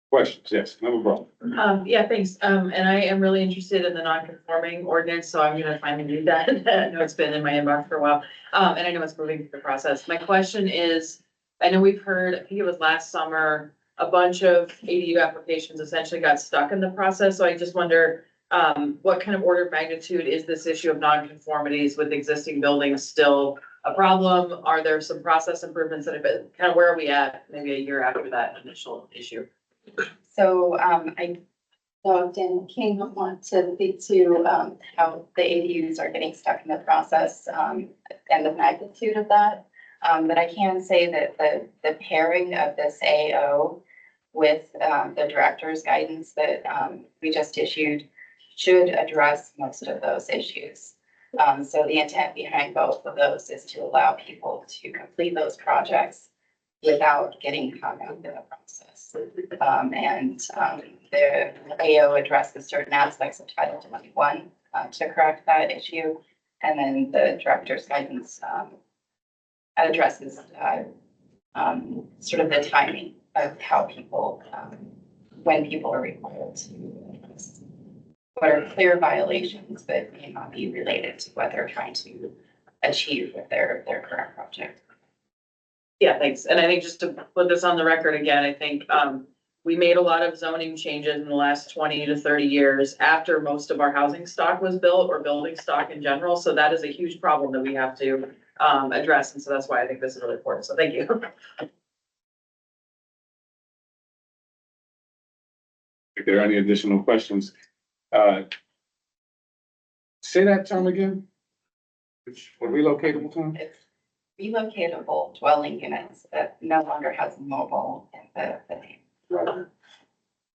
Questions? Yes, Member Brown. Yeah, thanks. And I am really interested in the non-conforming ordinance, so I'm gonna finally read that. I know it's been in my inbox for a while. And I know it's moving through the process. My question is, I know we've heard, I think it was last summer, a bunch of ADU applications essentially got stuck in the process. So I just wonder, what kind of order of magnitude is this issue of non-conformities with existing buildings still a problem? Are there some process improvements that have been, kind of where are we at maybe a year after that initial issue? So, I know Dan King want to speak to, how the ADUs are getting stuck in the process, and the magnitude of that. But I can say that the pairing of this AO with, the director's guidance that, we just issued should address most of those issues. So the intent behind both of those is to allow people to complete those projects without getting hung up in the process. The AO addresses certain aspects of Title 21 to correct that issue. And then the director's guidance addresses sort of the timing of how people, when people are required to address what are clear violations that may not be related to what they're trying to achieve with their current project. Yeah, thanks. And I think just to put this on the record again, I think, we made a lot of zoning changes in the last 20 to 30 years after most of our housing stock was built or building stock in general. So that is a huge problem that we have to, address. And so that's why I think this is really important. So thank you. If there are any additional questions, say that term again. Which, what relocatable term? It's relocatable dwelling units that no longer has mobile in the name.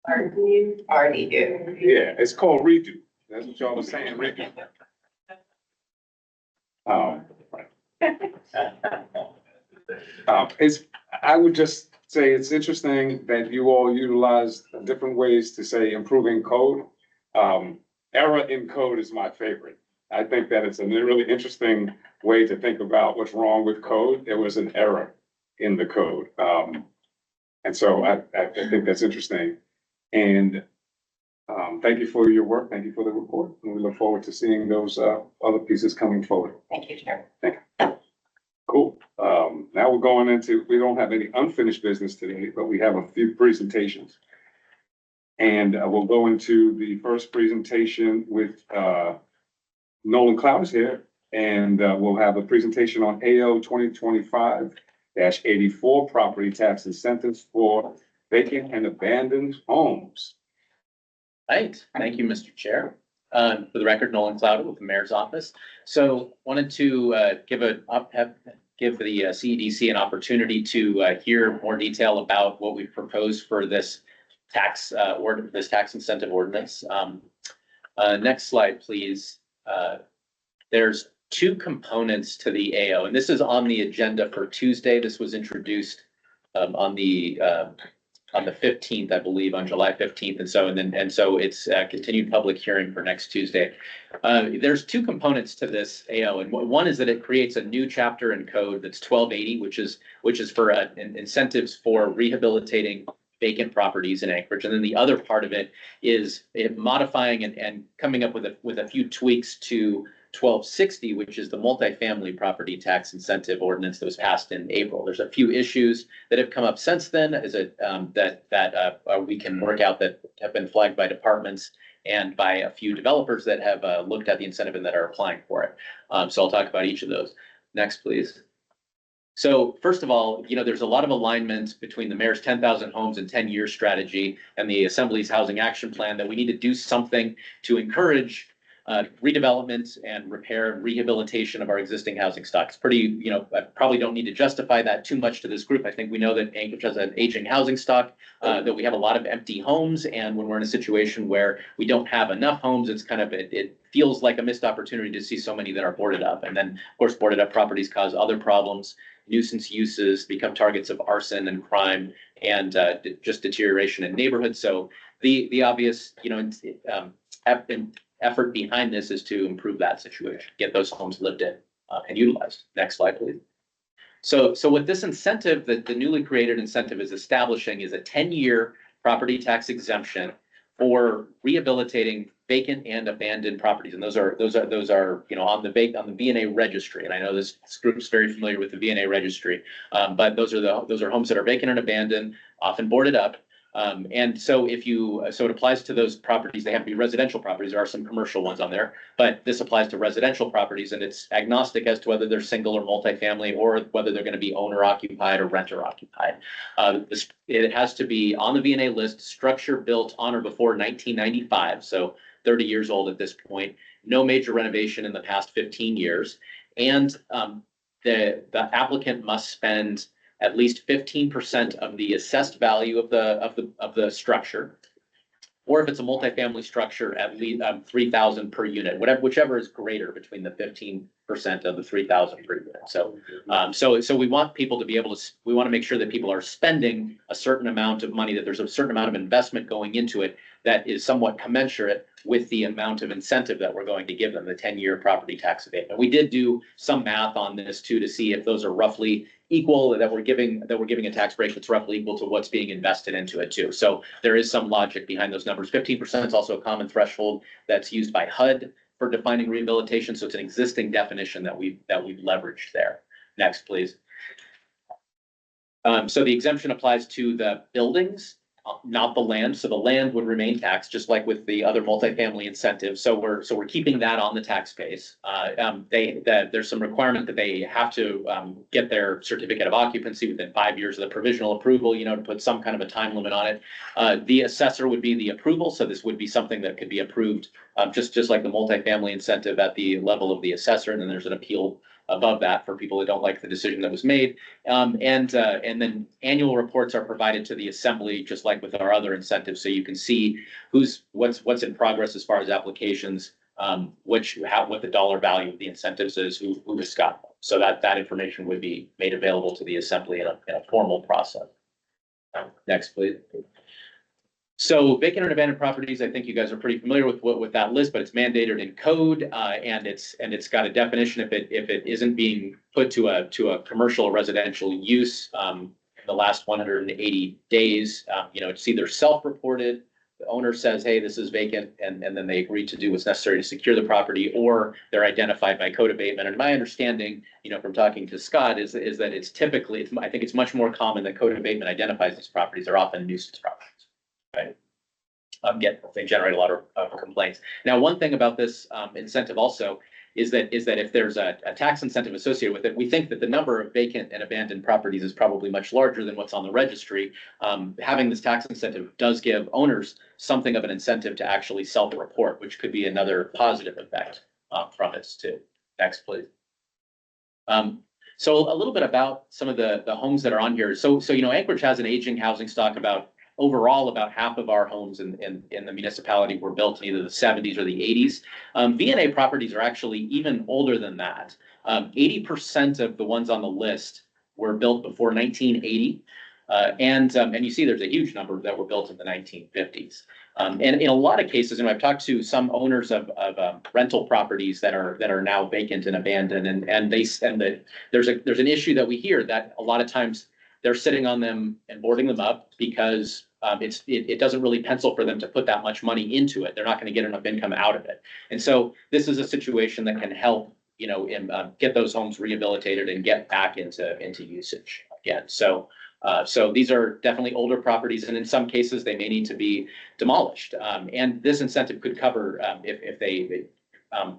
RDU. Yeah, it's called redo. That's what y'all are saying, redo. I would just say it's interesting that you all utilize different ways to say improving code. Error in code is my favorite. I think that it's a really interesting way to think about what's wrong with code. There was an error in the code. And so I think that's interesting. And thank you for your work. Thank you for the report. And we look forward to seeing those other pieces coming forward. Thank you, Chair. Thank you. Cool. Now we're going into, we don't have any unfinished business today, but we have a few presentations. And we'll go into the first presentation with Nolan Cloud here. And we'll have a presentation on AO 2025-84 property tax incentives for vacant and abandoned homes. Right, thank you, Mr. Chair. For the record, Nolan Cloud with the Mayor's Office. So wanted to give the CEDC an opportunity to hear more detail about what we've proposed for this tax incentive ordinance. Next slide, please. There's two components to the AO, and this is on the agenda for Tuesday. This was introduced on the 15th, I believe, on July 15th. And so it's a continued public hearing for next Tuesday. There's two components to this AO, and one is that it creates a new chapter in code that's 1280, which is for incentives for rehabilitating vacant properties in Anchorage. And then the other part of it is modifying and coming up with a few tweaks to 1260, which is the multifamily property tax incentive ordinance that was passed in April. There's a few issues that have come up since then, that we can work out that have been flagged by departments and by a few developers that have looked at the incentive and that are applying for it. So I'll talk about each of those. Next, please. So first of all, there's a lot of alignment between the mayor's 10,000 homes in 10-year strategy and the Assembly's housing action plan that we need to do something to encourage redevelopment and repair and rehabilitation of our existing housing stock. It's pretty, I probably don't need to justify that too much to this group. I think we know that Anchorage has an aging housing stock, that we have a lot of empty homes. And when we're in a situation where we don't have enough homes, it's kind of, it feels like a missed opportunity to see so many that are boarded up. And then, of course, boarded up properties cause other problems. Nuisance uses become targets of arson and crime and just deterioration in neighborhoods. So the obvious, effort behind this is to improve that situation, get those homes lived in and utilized. Next slide, please. So what this incentive, that the newly created incentive is establishing, is a 10-year property tax exemption for rehabilitating vacant and abandoned properties. And those are on the V&A registry. And I know this group's very familiar with the V&A registry, but those are homes that are vacant and abandoned, often boarded up. And so it applies to those properties. They have to be residential properties. There are some commercial ones on there, but this applies to residential properties, and it's agnostic as to whether they're single or multifamily, or whether they're going to be owner occupied or renter occupied. It has to be on the V&A list, structure built on or before 1995. So 30 years old at this point, no major renovation in the past 15 years. And the applicant must spend at least 15% of the assessed value of the structure, or if it's a multifamily structure, at least $3,000 per unit, whichever is greater between the 15% of the $3,000 per unit. So we want people to be able to. We want to make sure that people are spending a certain amount of money, that there's a certain amount of investment going into it that is somewhat commensurate with the amount of incentive that we're going to give them, the 10-year property tax abatement. We did do some math on this too to see if those are roughly equal, that we're giving a tax break that's roughly equal to what's being invested into it too. So there is some logic behind those numbers. 15% is also a common threshold that's used by HUD for defining rehabilitation. So it's an existing definition that we've leveraged there. Next, please. So the exemption applies to the buildings, not the land. So the land would remain taxed, just like with the other multifamily incentives. So we're keeping that on the tax base. There's some requirement that they have to get their certificate of occupancy within 5 years of the provisional approval, to put some kind of a time limit on it. The assessor would be the approval. So this would be something that could be approved just like the multifamily incentive at the level of the assessor. And then there's an appeal above that for people that don't like the decision that was made. And then annual reports are provided to the assembly, just like with our other incentives. So you can see what's in progress as far as applications, what the dollar value of the incentives is, who has got them. So that information would be made available to the assembly in a formal process. Next, please. So vacant and abandoned properties, I think you guys are pretty familiar with that list, but it's mandated in code, and it's got a definition if it isn't being put to a commercial or residential use in the last 180 days. It's either self-reported, the owner says, hey, this is vacant, and then they agree to do what's necessary to secure the property, or they're identified by code abatement. And my understanding, from talking to Scott, is that it's typically, I think it's much more common that code abatement identifies these properties are often nuisance properties. Right. They generate a lot of complaints. Now, one thing about this incentive also is that if there's a tax incentive associated with it, we think that the number of vacant and abandoned properties is probably much larger than what's on the registry. Having this tax incentive does give owners something of an incentive to actually self-report, which could be another positive effect from this too. Next, please. So a little bit about some of the homes that are on here. So Anchorage has an aging housing stock, about overall, about half of our homes in the municipality were built in either the seventies or the eighties. VNA properties are actually even older than that. 80% of the ones on the list were built before 1980. And you see there's a huge number that were built in the 1950s. And in a lot of cases, and I've talked to some owners of rental properties that are now vacant and abandoned, and there's an issue that we hear that a lot of times they're sitting on them and boarding them up because it doesn't really pencil for them to put that much money into it. They're not going to get enough income out of it. And so this is a situation that can help, get those homes rehabilitated and get back into usage again. So these are definitely older properties, and in some cases, they may need to be demolished. And this incentive could cover if the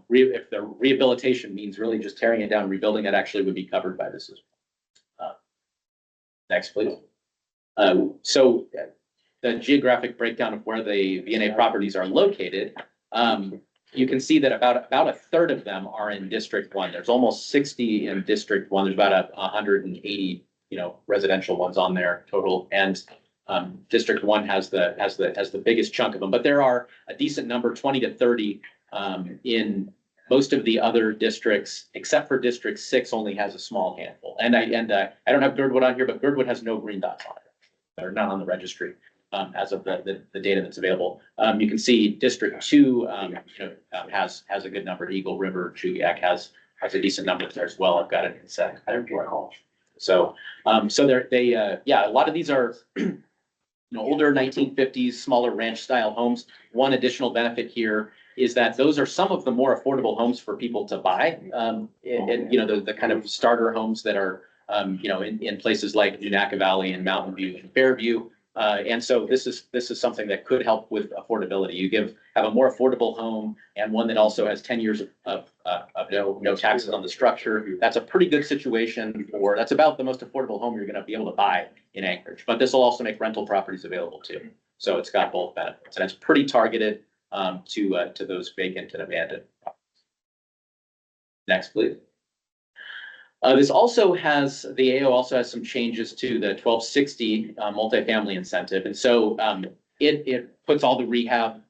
rehabilitation means really just tearing it down, rebuilding it actually would be covered by this as well. Next, please. So the geographic breakdown of where the VNA properties are located, you can see that about a third of them are in District 1. There's almost 60 in District 1. There's about 180 residential ones on there total, and District 1 has the biggest chunk of them. But there are a decent number, 20 to 30, in most of the other districts, except for District 6 only has a small handful. And I don't have Girdwood on here, but Girdwood has no green dots on it. They're not on the registry as of the data that's available. You can see District 2 has a good number. Eagle River, Chugiak has a decent number there as well. I've got it in sec. I don't recall. So a lot of these are, older 1950s, smaller ranch style homes. One additional benefit here is that those are some of the more affordable homes for people to buy. The kind of starter homes that are, in places like Unaca Valley and Mountain View and Fairview. And so this is something that could help with affordability. You have a more affordable home and one that also has 10 years of no taxes on the structure. That's a pretty good situation that's about the most affordable home you're going to be able to buy in Anchorage. But this will also make rental properties available too. So it's got both benefits, and it's pretty targeted to those vacant and abandoned properties. Next, please. The AO also has some changes to the 1260 multifamily incentive. And so it puts all the rehab,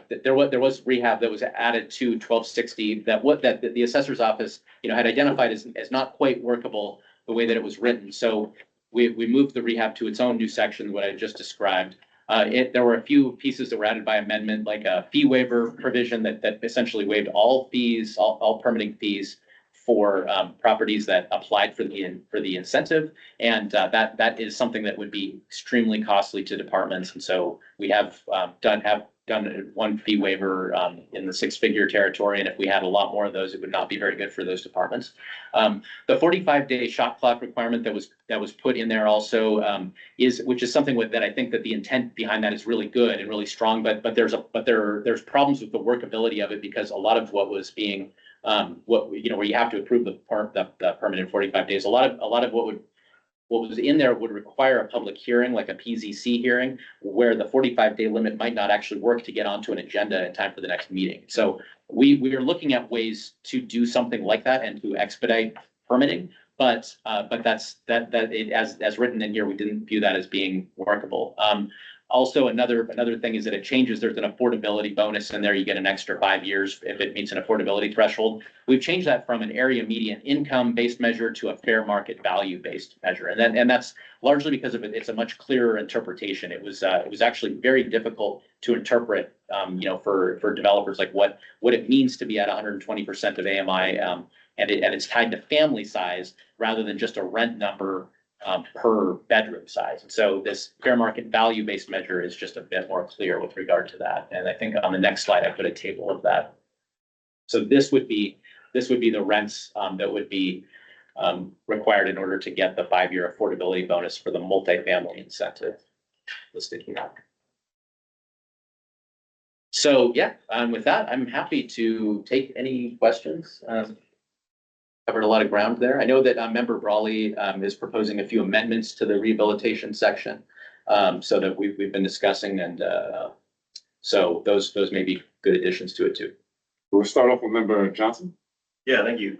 there was rehab that was added to 1260 that the assessor's office, had identified as not quite workable the way that it was written. So we moved the rehab to its own new section, what I just described. There were a few pieces that were added by amendment, like a fee waiver provision that essentially waived all fees, all permitting fees for properties that applied for the incentive, and that is something that would be extremely costly to departments. And so we have done one fee waiver in the six-figure territory, and if we had a lot more of those, it would not be very good for those departments. The 45-day shot clock requirement that was put in there also which is something that I think that the intent behind that is really good and really strong, but there's problems with the workability of it, because a lot of what was being where you have to approve the permit in 45 days. A lot of what was in there would require a public hearing, like a PZC hearing, where the 45-day limit might not actually work to get onto an agenda in time for the next meeting. So we are looking at ways to do something like that and to expedite permitting. But as written in here, we didn't view that as being workable. Also, another thing is that it changes. There's an affordability bonus in there. You get an extra 5 years if it meets an affordability threshold. We've changed that from an area median income based measure to a fair market value based measure, and that's largely because of it. It's a much clearer interpretation. It was actually very difficult to interpret, for developers, like what it means to be at 120% of AMI, and it's tied to family size rather than just a rent number per bedroom size. And so this fair market value based measure is just a bit more clear with regard to that. And I think on the next slide, I put a table of that. So this would be the rents that would be required in order to get the 5-year affordability bonus for the multifamily incentive listed here. So with that, I'm happy to take any questions. Covered a lot of ground there. I know that Member Brawley is proposing a few amendments to the rehabilitation section, so that we've been discussing, and so those may be good additions to it too. We'll start off with Member Johnson. Yeah, thank you.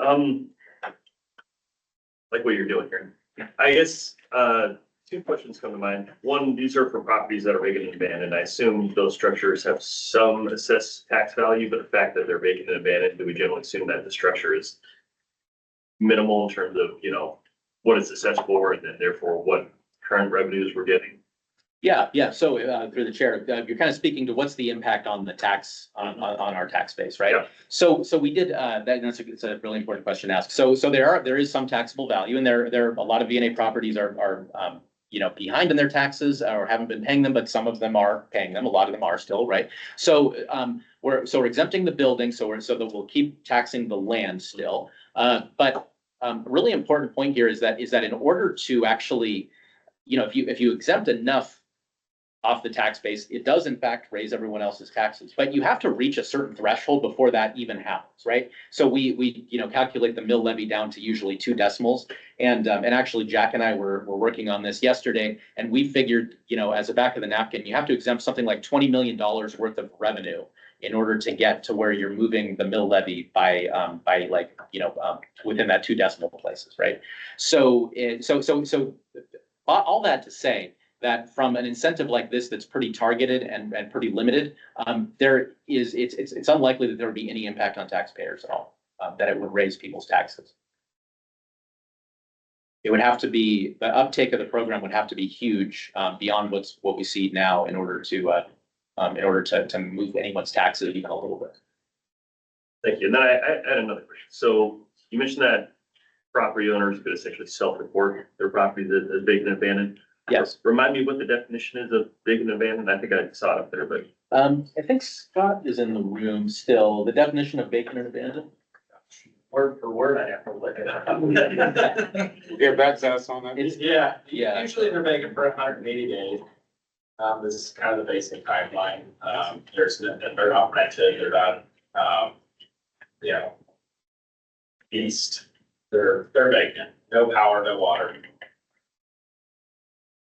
Like what you're doing here. I guess two two questions come to mind. One, these are for properties that are vacant and abandoned. I assume those structures have some assessed tax value, but the fact that they're vacant and abandoned, do we generally assume that the structure is minimal in terms of, what it's assessed for and then therefore what current revenues we're getting? Yeah. So, through the chair, you're kind of speaking to what's the impact on the tax, on our tax base, right? Yeah. So we did, it's a really important question to ask. So there is some taxable value and there a lot of VNA properties are, behind in their taxes or haven't been paying them, but some of them are paying them. A lot of them are still, right? So, we're exempting the building, so that we'll keep taxing the land still. But, a really important point here is that in order to actually, if you exempt enough off the tax base, it does in fact raise everyone else's taxes, but you have to reach a certain threshold before that even happens, right? So we calculate the mill levy down to usually 2 decimals. And actually Jack and I were working on this yesterday and we figured, as a back of the napkin, you have to exempt something like $20 million worth of revenue in order to get to where you're moving the mill levy by within that 2 decimal places, right? So all that to say, that from an incentive like this, that's pretty targeted and pretty limited, it's unlikely that there would be any impact on taxpayers at all, that it would raise people's taxes. It would have to be, the uptake of the program would have to be huge, beyond what we see now in order to move anyone's taxes even a little bit. Thank you. And then I had another question. So you mentioned that property owners could essentially self-report their property as vacant and abandoned. Yes. Remind me what the definition is of vacant and abandoned. I think I saw it up there, but. I think Scott is in the room still. The definition of vacant and abandoned? Word for word, I have to look it up. We'll get back to us on that. Yeah, Yeah. usually they're vacant for 180 days. This is kind of the basic timeline. They're not rented, they're not, leased. They're vacant, no power, no water.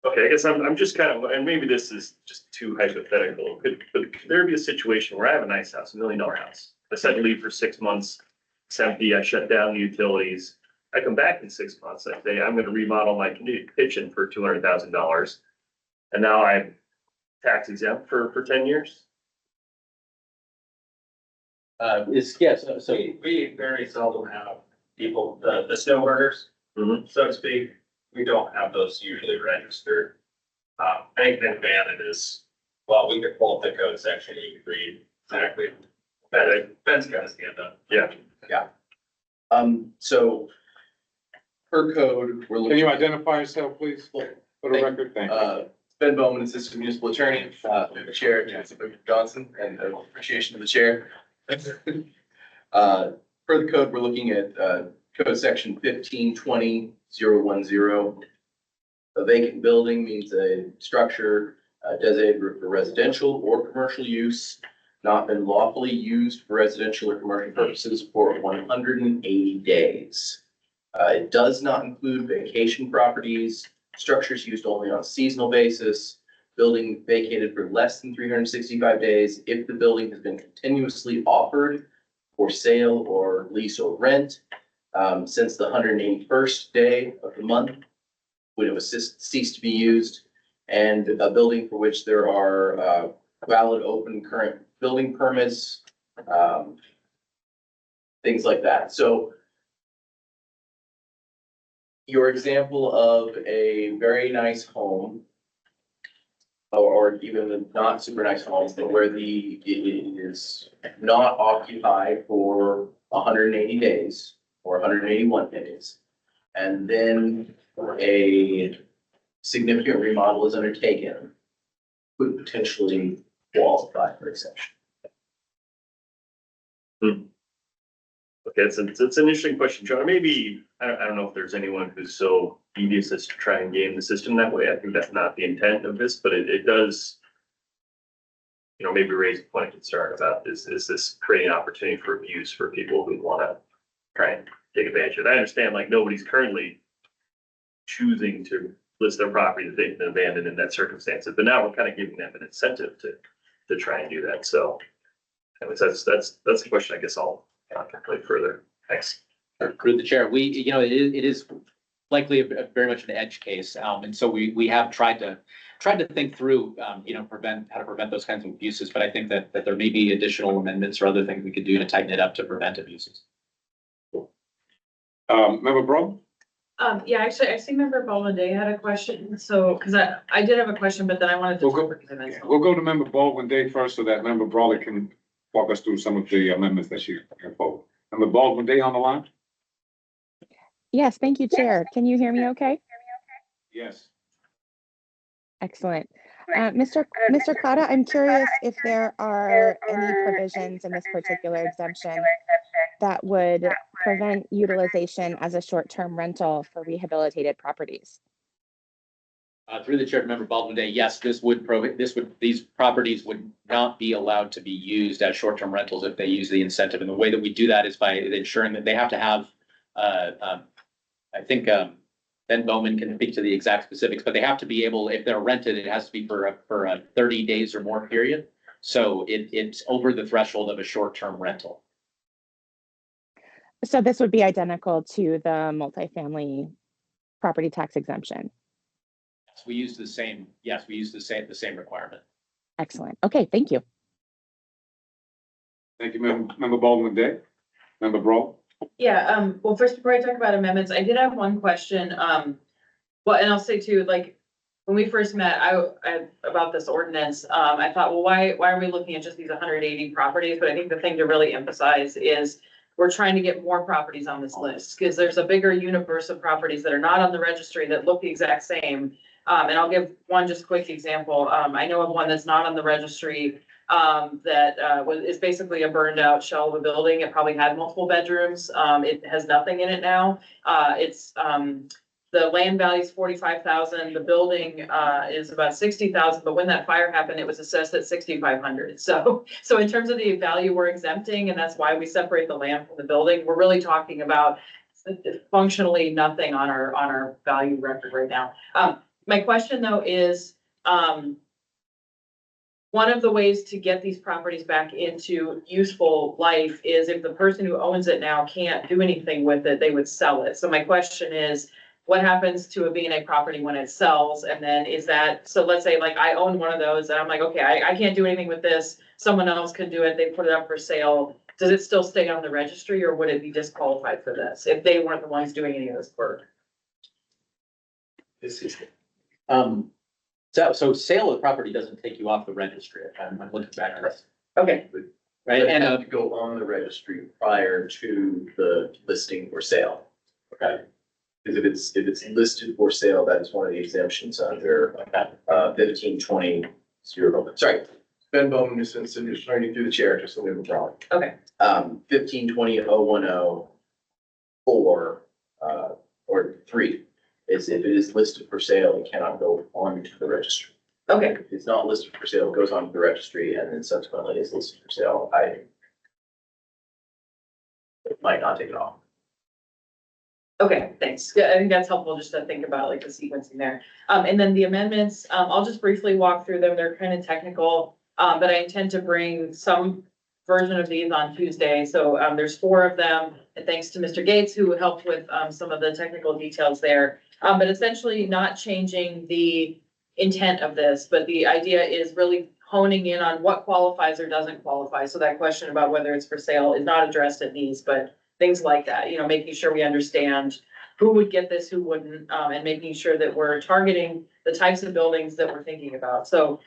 Okay, I guess I'm just kind of, and maybe this is just too hypothetical. Could there be a situation where I have a nice house, $1 million house? I said leave for 6 months, it's empty, I shut down the utilities. I come back in 6 months, I say, I'm gonna remodel my kitchen for $200,000. And now I'm tax exempt for 10 years? So We very seldom have people, the snowbirds, Mhm. so to speak, we don't have those usually registered. Vacant and abandoned is, well, we could pull up the code section, you can read exactly. Ben's got his hand up. Yeah. So per code, we're Can looking. you identify yourself, please, for the record? Thank you. Ben Bowman, Assistant Municipal Attorney, the Chair, Jason Johnson, and appreciation of the Chair. Per the code, we're looking at, code section 1520.010. A vacant building means a structure designated for residential or commercial use, not been lawfully used for residential or commercial purposes for 180 days. It does not include vacation properties, structures used only on a seasonal basis, building vacated for less than 365 days if the building has been continuously offered for sale or lease or rent since the 181st day of the month when it was ceased to be used, and a building for which there are valid open current building permits, things like that. So your example of a very nice home, or even the not super nice homes, but where it is not occupied for 180 days or 181 days, and then a significant remodel is undertaken, could potentially qualify for exception. Okay, it's an interesting question, John. Maybe, I don't know if there's anyone who's so devious as to try and game the system that way. I think that's not the intent of this, but it does, maybe raise a point of concern about is this creating an opportunity for abuse for people who want to try and take advantage of it. I understand like nobody's currently choosing to list their property that they've been abandoned in that circumstance, but now we're kind of giving them an incentive to try and do that. So anyways, that's the question I guess I'll contemplate further. Thanks. Through the chair, it is likely very much an edge case. And so we have tried to think through, how to prevent those kinds of abuses. But I think that there may be additional amendments or other things we could do to tighten it up to prevent abuses. Member Brown? Yeah, actually, I see Member Baldwin Day had a question, so, because I did have a question, but then I wanted to. We'll go to Member Baldwin Day first, so that Member Brawley can walk us through some of the amendments that she can forward. Member Baldwin Day on the line? Yes, thank you, Chair. Can you hear me okay? Yes. Excellent. Mr. Cotta, I'm curious if there are any provisions in this particular exemption that would prevent utilization as a short-term rental for rehabilitated properties. Through the chair, Member Baldwin Day, yes, these properties would not be allowed to be used as short-term rentals if they use the incentive. And the way that we do that is by ensuring that they have to have, I think, Ben Bowman can speak to the exact specifics, but they have to be able, if they're rented, it has to be for a 30 days or more period. So it's over the threshold of a short-term rental. So this would be identical to the multifamily property tax exemption. We use the same, yes, we use the same requirement. Excellent. Okay, thank you. Thank you, Member Baldwin Day. Member Brawl? Yeah, well, first, before I talk about amendments, I did have one question. And I'll say too, like, when we first met, I about this ordinance, I thought, well, why are we looking at just these 180 properties? But I think the thing to really emphasize is we're trying to get more properties on this list, because there's a bigger universe of properties that are not on the registry that look the exact same. And I'll give one just quick example. I know of one that's not on the registry, that is basically a burned out shell of a building. It probably had multiple bedrooms. It has nothing in it now. The land value is 45,000. The building is about 60,000. But when that fire happened, it was assessed at 6,500. So in terms of the value we're exempting, and that's why we separate the land from the building, we're really talking about functionally nothing on our value record right now. My question though is, one of the ways to get these properties back into useful life is if the person who owns it now can't do anything with it, they would sell it. So my question is, what happens to a B&A property when it sells? And then so let's say like I own one of those and I'm like, okay, I can't do anything with this. Someone else could do it. They put it up for sale. Does it still stay on the registry, or would it be disqualified for this if they weren't the ones doing any of this work? So sale of property doesn't take you off the registry. I'm looking back at this. Okay. Right, and have to go on the registry prior to the listing for sale. Okay. Because if it's listed for sale, that is one of the exemptions under 1520. Sorry, Ben Bowman is running through the chair, just so we have a problem. Okay. 1520-010 4 or 3 is if it is listed for sale, it cannot go on to the registry. Okay. If it's not listed for sale, it goes on to the registry and then subsequently is listed for sale. It might not take it off. Okay, thanks. I think that's helpful just to think about like the sequencing there. And then the amendments, I'll just briefly walk through them. They're kind of technical, but I intend to bring some version of these on Tuesday. So there's 4 of them. And thanks to Mr. Gates, who helped with some of the technical details there. But essentially not changing the intent of this, but the idea is really honing in on what qualifies or doesn't qualify. So that question about whether it's for sale is not addressed at these, but things like that, making sure we understand who would get this, who wouldn't, and making sure that we're targeting the types of buildings that we're thinking about. So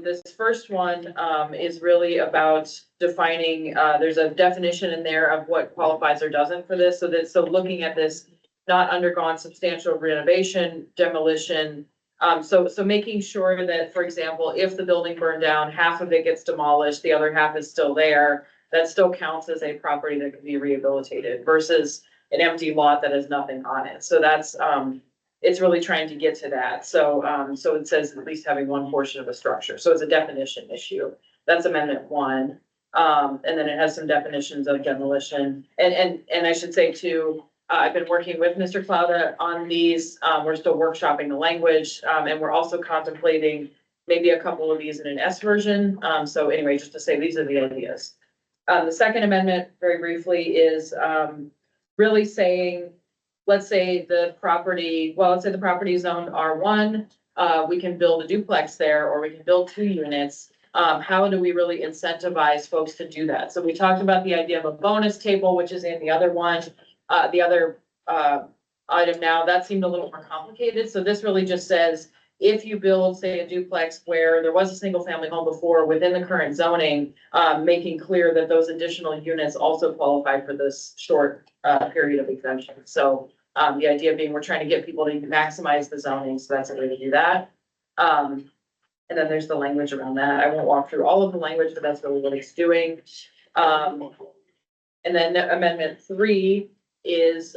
this first one is really about defining, there's a definition in there of what qualifies or doesn't for this. So looking at this, not undergone substantial renovation, demolition. So making sure that, for example, if the building burned down, half of it gets demolished, the other half is still there, that still counts as a property that can be rehabilitated versus an empty lot that has nothing on it. So that's, it's really trying to get to that. So it says at least having one portion of a structure. So it's a definition issue. That's Amendment 1. And then it has some definitions of demolition. And I should say too, I've been working with Mr. Clouda on these. We're still workshopping the language, and we're also contemplating maybe a couple of these in an S version. So anyway, just to say, these are the ideas. The second amendment, very briefly, is really saying let's say the property is zoned R1, we can build a duplex there, or we can build 2 units. How do we really incentivize folks to do that? So we talked about the idea of a bonus table, which is in the other one, the other, item now, that seemed a little more complicated. So this really just says, if you build, say, a duplex where there was a single family home before within the current zoning, making clear that those additional units also qualify for this short, period of exemption. So, the idea being we're trying to get people to maximize the zoning, so that's a way to do that. And then there's the language around that. I won't walk through all of the language, but that's really what it's doing. And then amendment 3 is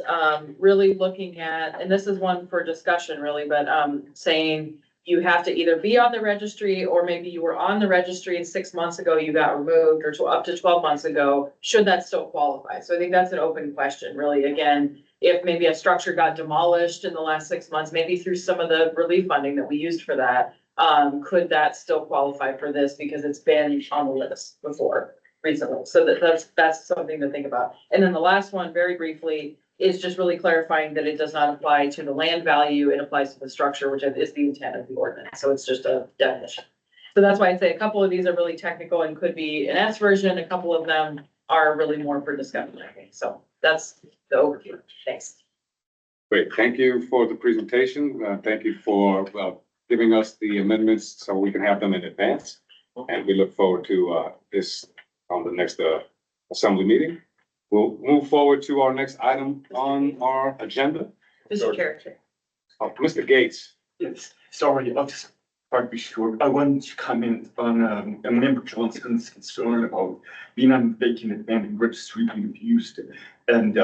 really looking at, and this is one for discussion really, but saying you have to either be on the registry, or maybe you were on the registry and 6 months ago you got removed, or up to 12 months ago, should that still qualify? So I think that's an open question, really. Again, if maybe a structure got demolished in the last 6 months, maybe through some of the relief funding that we used for that, could that still qualify for this because it's been on the list before recently? So that's something to think about. And then the last one, very briefly, is just really clarifying that it does not apply to the land value, it applies to the structure, which is the intent of the ordinance. So it's just a definition. So that's why I'd say a couple of these are really technical and could be an S version. A couple of them are really more for discussion, I think. So that's the overview. Thanks. Great, thank you for the presentation. Thank you for giving us the amendments so we can have them in advance. And we look forward to this on the next assembly meeting. We'll move forward to our next item on our agenda. Mr. Chair. Mr. Gates. Yes, sorry, I'll just try to be short. I wanted to comment on Member Johnson's concern about being on vacant abandoned registry being abused. And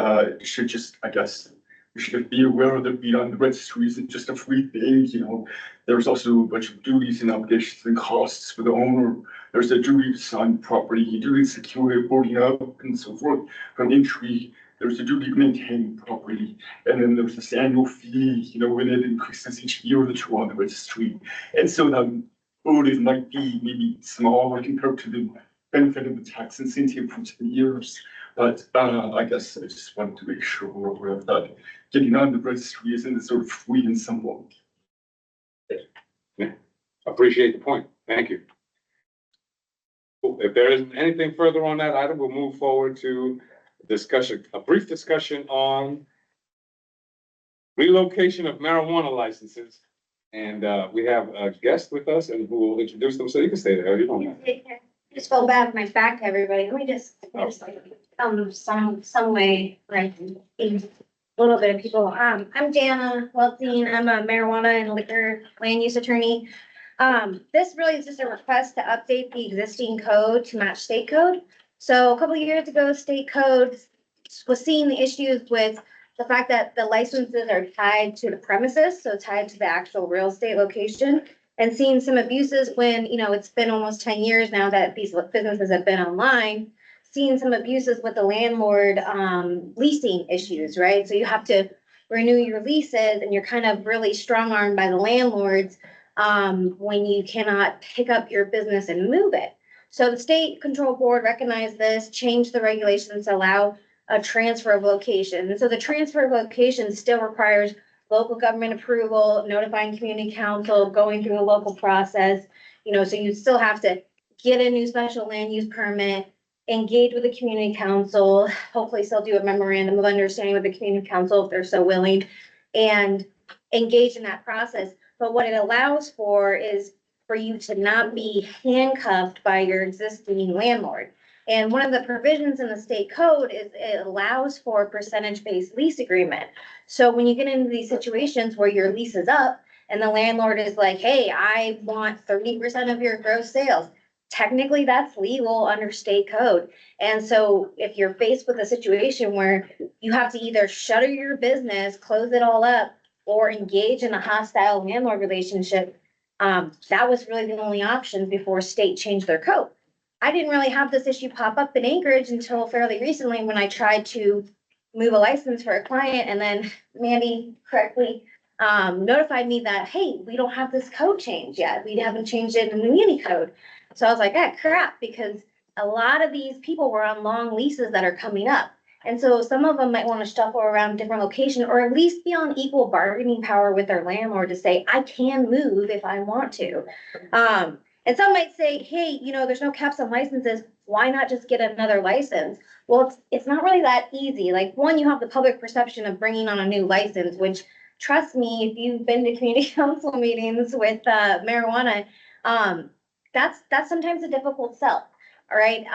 should just, I guess, we should be aware that being on the registry isn't just a free thing, you know. There's also a bunch of duties and obligations and costs for the owner. There's a duty to sign property, duty to secure it, boarding up, and so forth from entry. There's a duty to maintain property, and then there's this annual fee, you know, and it increases each year that you're on the registry. And so the burden might be maybe small compared to the benefit of the tax incentive for 10 years. But I guess I just wanted to make sure we're aware of that. Getting on the registry isn't sort of free in some way. Yeah, appreciate the point. Thank you. Cool. If there isn't anything further on that item, we'll move forward to discussion, a brief discussion on relocation of marijuana licenses. And we have a guest with us and who will introduce them, so you can stay there. You don't have to. Just feel bad with my back to everybody. Let me just some way, right? A little bit of people. I'm Jana Welting. I'm a marijuana and liquor land use attorney. This really is just a request to update the existing code to match state code. So a couple of years ago, state code was seeing the issues with the fact that the licenses are tied to the premises, so tied to the actual real estate location, and seeing some abuses when, you know, it's been almost 10 years now that these businesses have been online, seeing some abuses with the landlord leasing issues, right? So you have to renew your leases and you're kind of really strong-armed by the landlords when you cannot pick up your business and move it. So the state control board recognized this, changed the regulations to allow a transfer of location. And so the transfer of location still requires local government approval, notifying community council, going through a local process, you know, so you still have to get a new special land use permit, engage with the community council, hopefully still do a memorandum of understanding with the community council if they're so willing, and engage in that process. But what it allows for is for you to not be handcuffed by your existing landlord. And one of the provisions in the state code is it allows for a percentage-based lease agreement. So when you get into these situations where your lease is up and the landlord is like, hey, I want 30% of your gross sales, technically that's legal under state code. And so if you're faced with a situation where you have to either shutter your business, close it all up, or engage in a hostile landlord relationship, that was really the only option before state changed their code. I didn't really have this issue pop up in Anchorage until fairly recently when I tried to move a license for a client, and then Mandy correctly notified me that, hey, we don't have this code change yet. We haven't changed it in the muni code. So I was like, ah, crap, because a lot of these people were on long leases that are coming up. And so some of them might want to shuffle around different location or at least be on equal bargaining power with their landlord to say, I can move if I want to. And some might say, hey, there's no caps on licenses. Why not just get another license? Well, it's not really that easy. Like, one, you have the public perception of bringing on a new license, which, trust me, if you've been to community council meetings with marijuana, that's sometimes a difficult sell. All right,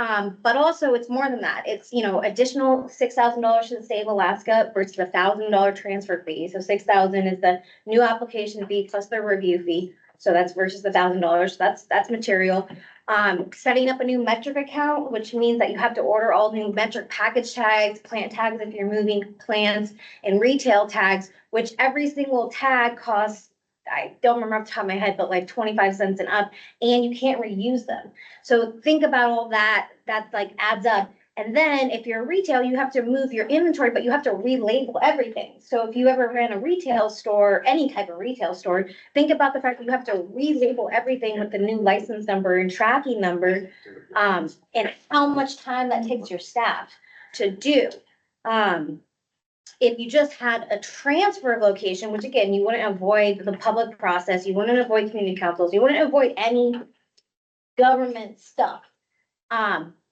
but also it's more than that. It's, additional $6,000 to the state of Alaska versus $1,000 transfer fee. So 6,000 is the new application fee plus the review fee. So that's versus the $1,000. That's material. Setting up a new metric account, which means that you have to order all new metric package tags, plant tags if you're moving plants, and retail tags, which every single tag costs, I don't remember off the top of my head, but like 25 cents and up, and you can't reuse them. So think about all that like adds up. And then if you're retail, you have to move your inventory, but you have to relabel everything. So if you ever ran a retail store, any type of retail store, think about the fact that you have to relabel everything with the new license number and tracking number, and how much time that takes your staff to do. If you just had a transfer of location, which again, you wouldn't avoid the public process, you wouldn't avoid community councils, you wouldn't avoid any government stuff.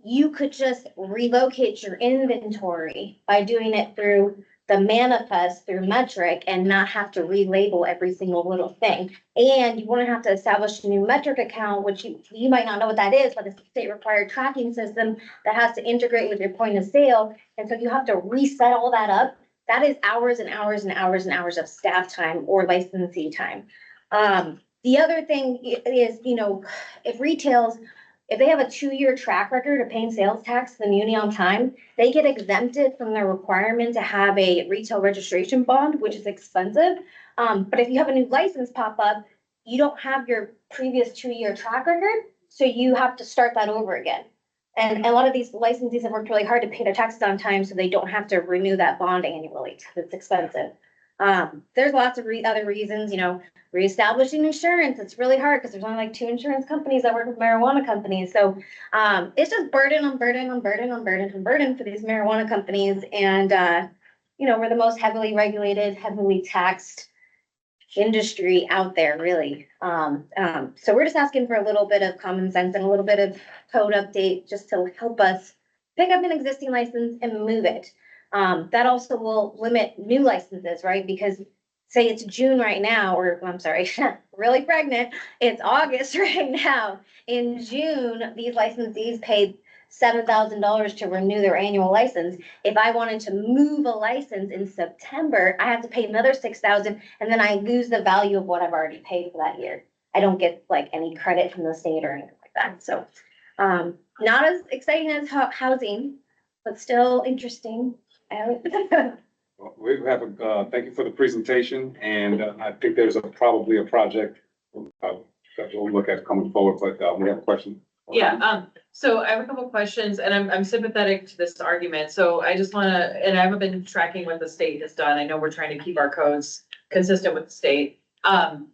You could just relocate your inventory by doing it through the manifest, through metric, and not have to relabel every single little thing. And you wouldn't have to establish a new metric account, which you might not know what that is, but it's a state required tracking system that has to integrate with your point of sale. And so you have to reset all that up. That is hours and hours and hours and hours of staff time or licensee time. The other thing is, if they have a 2-year track record of paying sales tax to the muni on time, they get exempted from the requirement to have a retail registration bond, which is expensive. But if you have a new license pop up, you don't have your previous 2-year track record, so you have to start that over again. And a lot of these licensees have worked really hard to pay their taxes on time, so they don't have to renew that bond annually, because it's expensive. There's lots of other reasons, reestablishing insurance. It's really hard because there's only like 2 insurance companies that work with marijuana companies. So it's just burden on burden on burden on burden on burden for these marijuana companies. And, we're the most heavily regulated, heavily taxed industry out there, really. So we're just asking for a little bit of common sense and a little bit of code update just to help us pick up an existing license and move it. That also will limit new licenses, right? Because say it's June right now, or I'm sorry, really pregnant, it's August right now. In June, these licensees paid $7,000 to renew their annual license. If I wanted to move a license in September, I have to pay another $6,000, and then I lose the value of what I've already paid for that year. I don't get like any credit from the state or anything like that. So not as exciting as housing, but still interesting. We have thank you for the presentation, and I think there's probably a project that we'll look at coming forward, but we have a question. Yeah, so I have a couple questions, and I'm sympathetic to this argument. So I just wanna, and I haven't been tracking what the state has done. I know we're trying to keep our codes consistent with the state. So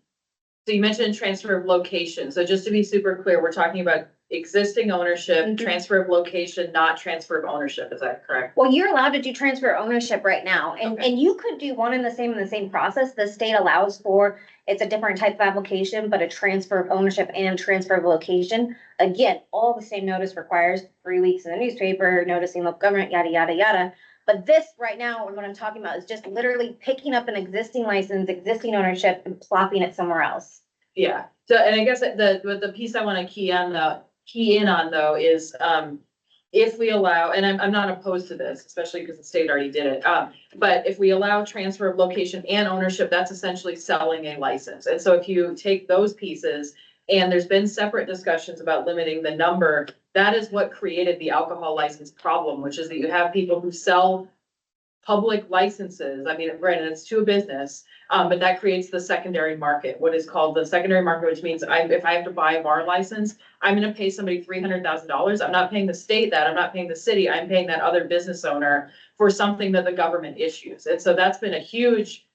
you mentioned transfer of location. So just to be super clear, we're talking about existing ownership, transfer of location, not transfer of ownership. Is that correct? Well, you're allowed to do transfer ownership right now, and you could do one in the same process. The state allows for, it's a different type of application, but a transfer of ownership and transfer of location. Again, all the same notice requires 3 weeks in the newspaper, noticing local government, yada, yada, yada. But this right now, what I'm talking about is just literally picking up an existing license, existing ownership, and plopping it somewhere else. Yeah, so, and I guess the piece I wanna key in on though is, if we allow, and I'm not opposed to this, especially because the state already did it. But if we allow transfer of location and ownership, that's essentially selling a license. And so if you take those pieces, and there's been separate discussions about limiting the number, that is what created the alcohol license problem, which is that you have people who sell public licenses. I mean, granted, it's to a business, but that creates the secondary market, what is called the secondary market, which means if I have to buy a bar license, I'm gonna pay somebody $300,000. I'm not paying the state that, I'm not paying the city, I'm paying that other business owner for something that the government issues. And so that's been a huge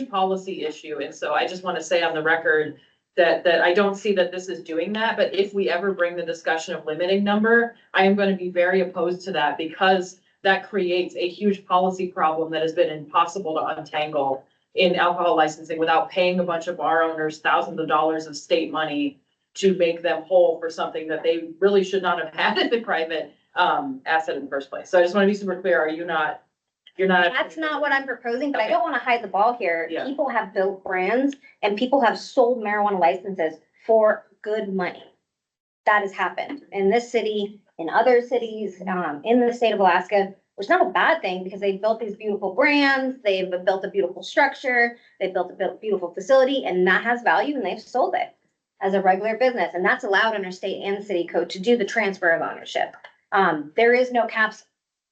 policy issue. And so I just wanna say on the record that I don't see that this is doing that, but if we ever bring the discussion of limiting number, I am gonna be very opposed to that, because that creates a huge policy problem that has been impossible to untangle in alcohol licensing without paying a bunch of bar owners thousands of dollars of state money to make them whole for something that they really should not have had as a private asset in the first place. So I just want to be super clear. Are you not, you're not? That's not what I'm proposing, but I don't want to hide the ball here. Yeah. People have built brands and people have sold marijuana licenses for good money. That has happened in this city, in other cities, in the state of Alaska, which is not a bad thing because they've built these beautiful brands, they've built a beautiful structure, they've built a beautiful facility, and that has value and they've sold it as a regular business. And that's allowed under state and city code to do the transfer of ownership. There is no caps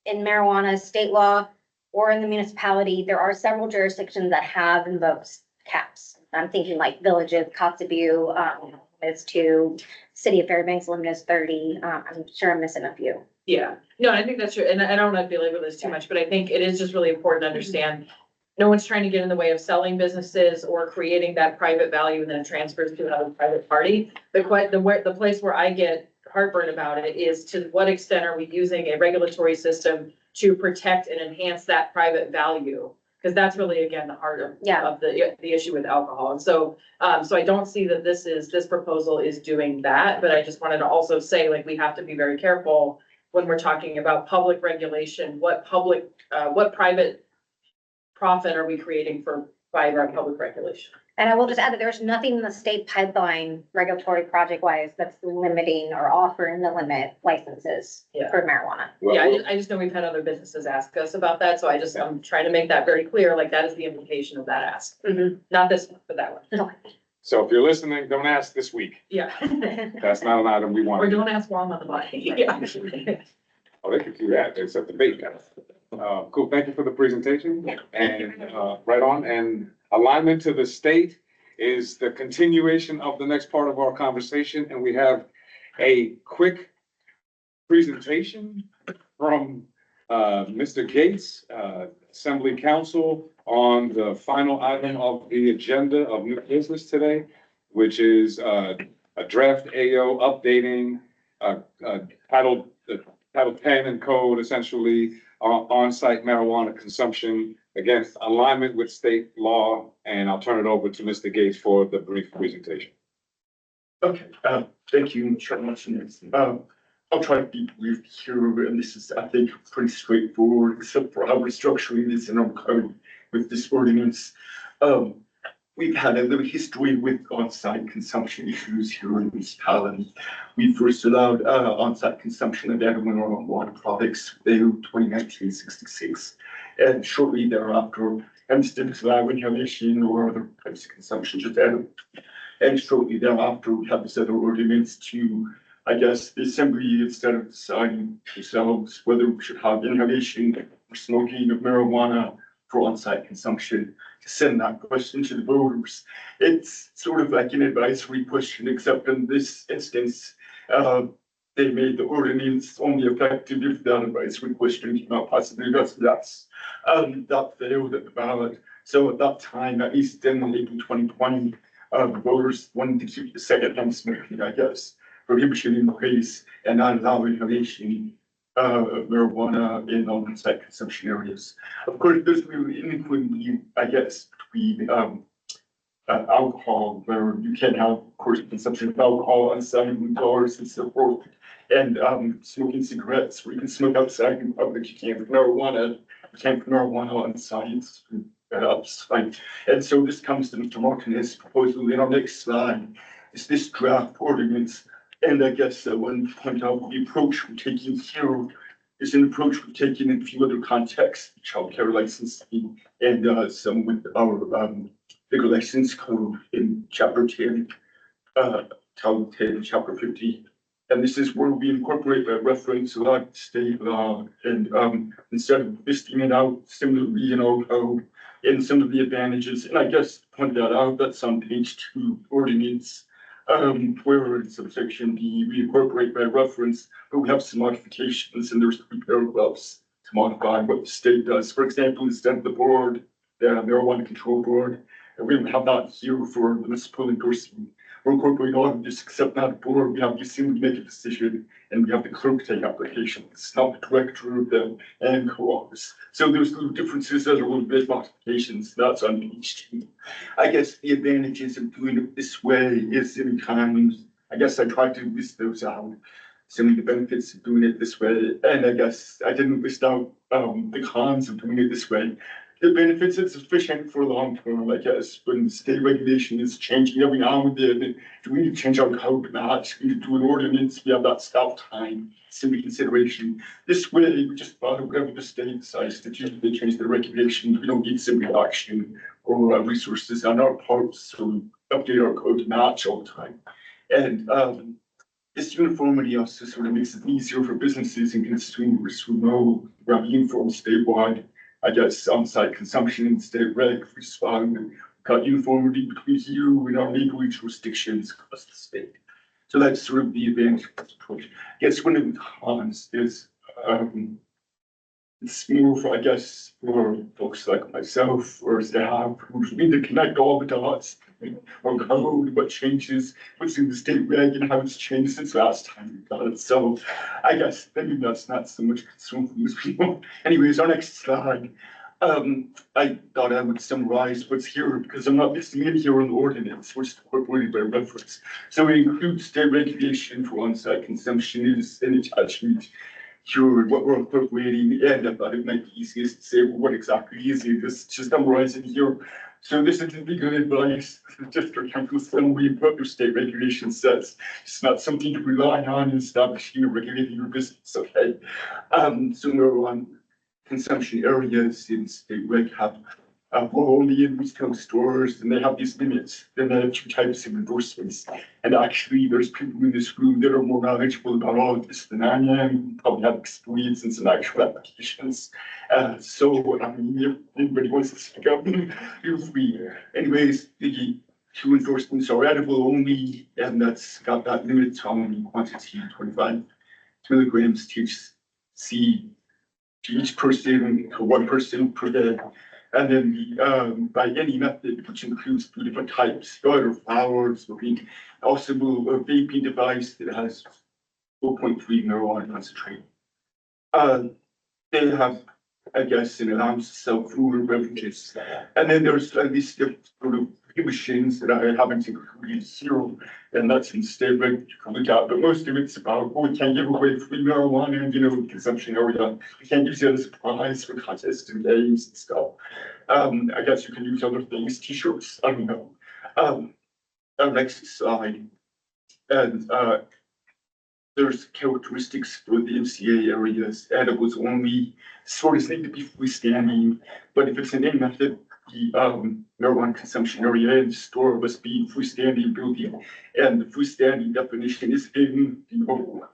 in marijuana, state law, or in the municipality. There are several jurisdictions that have imposed caps. I'm thinking like Villages, Kotzebue, is 2, City of Fairbanks limit is 30. I'm sure I'm missing a few. Yeah, no, I think that's true. And I don't want to belabor this too much, but I think it is just really important to understand. No one's trying to get in the way of selling businesses or creating that private value and then it transfers to another private party. The place where I get heartburn about it is to what extent are we using a regulatory system to protect and enhance that private value? Because that's really, again, the heart of the issue with alcohol. And so, so I don't see that this proposal is doing that, but I just wanted to also say, like, we have to be very careful when we're talking about public regulation, what private profit are we creating by our public regulation? And I will just add that there's nothing in the state pipeline regulatory project wise that's limiting or offering the limit licenses for marijuana. Yeah, I just know we've had other businesses ask us about that, so I'm trying to make that very clear, like that is the implication of that ask. Not this one, but that one. So if you're listening, don't ask this week. Yeah. That's not an item we want. Or don't ask while I'm on the bike. Yeah. Oh, they could do that. It's a debate now. Cool. Thank you for the presentation. And, right on. And alignment to the state is the continuation of the next part of our conversation. And we have a quick presentation from, Mr. Gates, Assembly Council, on the final item of the agenda of new business today, which is, a draft AO updating, Title 10 and code, essentially, on-site marijuana consumption, again, alignment with state law, and I'll turn it over to Mr. Gates for the brief presentation. Okay, thank you, Chairman. I'll try to be brief here, and this is, I think, pretty straightforward, except for how we're structuring this in our code with this ordinance. We've had a little history with on-site consumption issues here in this town. We first allowed on-site consumption of edible marijuana products in 2019-66. And shortly thereafter, instead of allowing inhalation or other types of consumption, just edible. And shortly thereafter, we have this other ordinance to, I guess, the assembly, instead of deciding themselves whether we should have inhalation or smoking of marijuana for on-site consumption, to send that question to the voters. It's sort of like an advisory question, except in this instance, they made the ordinance only effective if that advisory question cannot possibly address that. That failed at the ballot. So at that time, at least in April 2020, the voters wanted to keep the second smoking, I guess, prohibition in place and not allow inhalation of marijuana in on-site consumption areas. Of course, there's really inequity, I guess, between alcohol, where you can have, of course, consumption of alcohol on site in bars and so forth, and smoking cigarettes, where you can smoke outside in public. You can't with marijuana. You can't put marijuana on site. That's fine. And so this comes to Mr. Martinez's proposal in our next slide. Is this draft ordinance? And I guess I want to point out the approach we're taking here is an approach we've taken in a few other contexts, childcare licensing, and some with our liquor license code in chapter 10, title 10, chapter 50. And this is where we incorporate that reference to like state law, and instead of listing it out similarly in our code and some of the advantages, and I guess point that out, that's on page 2 ordinance. Where in subsection D, we incorporate by reference, but we have some modifications, and there's 3 paragraphs to modify what the state does. For example, instead of the board, the marijuana control board, and we don't have that here for municipal endorsement. we're incorporating all of this, except not the board, we have the assembly make a decision, and we have the clerk take applications, it's not the director of the and co-office. So there's little differences, there's a little bit of modifications, that's on page 2. I guess the advantages of doing it this way is in times, I guess I tried to list those out. Some of the benefits of doing it this way, and I guess I didn't list out the cons of doing it this way. The benefits is sufficient for long term, I guess, when the state regulation is changing every now and then. Do we need to change our code? Not, we need to do an ordinance, we have that stop time, simply consideration. This way, we just follow whatever the state decides to do, they change the regulations, we don't need simple action or resources on our parts, so we update our code to match all the time. And this uniformity also sort of makes it easier for businesses and consumers who know we have uniform statewide, I guess, on-site consumption in state reg, we found got uniformity between you and our neighboring jurisdictions across the state. So that's sort of the advantage of this approach. I guess one of the cons is it's more for, I guess, for folks like myself or staff who need to connect all the dots or code, what changes, what's in the state reg and how it's changed since last time we got it. So I guess maybe that's not so much concern for most people. Anyways, our next slide. I thought I would summarize what's here because I'm not listing it here in the ordinance, which is incorporated by reference. So we include state regulation for on-site consumption is an attachment. Sure, what we're incorporating, and I thought it might be easiest to say what exactly is it, just summarize it here. So this is the good advice, just for council summary, what your state regulation says. It's not something to rely on in establishing or regulating your business, okay? So we're on consumption areas in state reg have only in retail stores, and they have these limits. Then they have 2 types of endorsements. And actually, there's people in this room that are more knowledgeable about all of this than I am, probably have experience in some actual applications. So, I mean, if anybody wants to speak up, feel free. Anyways, the 2 endorsements are edible only, and that's got that limit on quantity 25 milligrams THC to each person, to 1 person per day. And then by any method, which includes 2 different types, or flowers, smoking, also a vaping device that has 4.3 marijuana concentrate. They have, I guess, an allowance to sell food or beverages. And then there's at least sort of prohibitions that I haven't included here, and that's in state reg you can look at, but most of it's about, we can't give away free marijuana, you know, consumption area. We can't use it as a prize for contests and games and stuff. I guess you can use other things, t-shirts, I don't know. Our next slide. And there's characteristics for the MCA areas, edibles only, stores need to be freestanding, but if it's in any method, the marijuana consumption area in the store must be freestanding building, and the freestanding definition is in the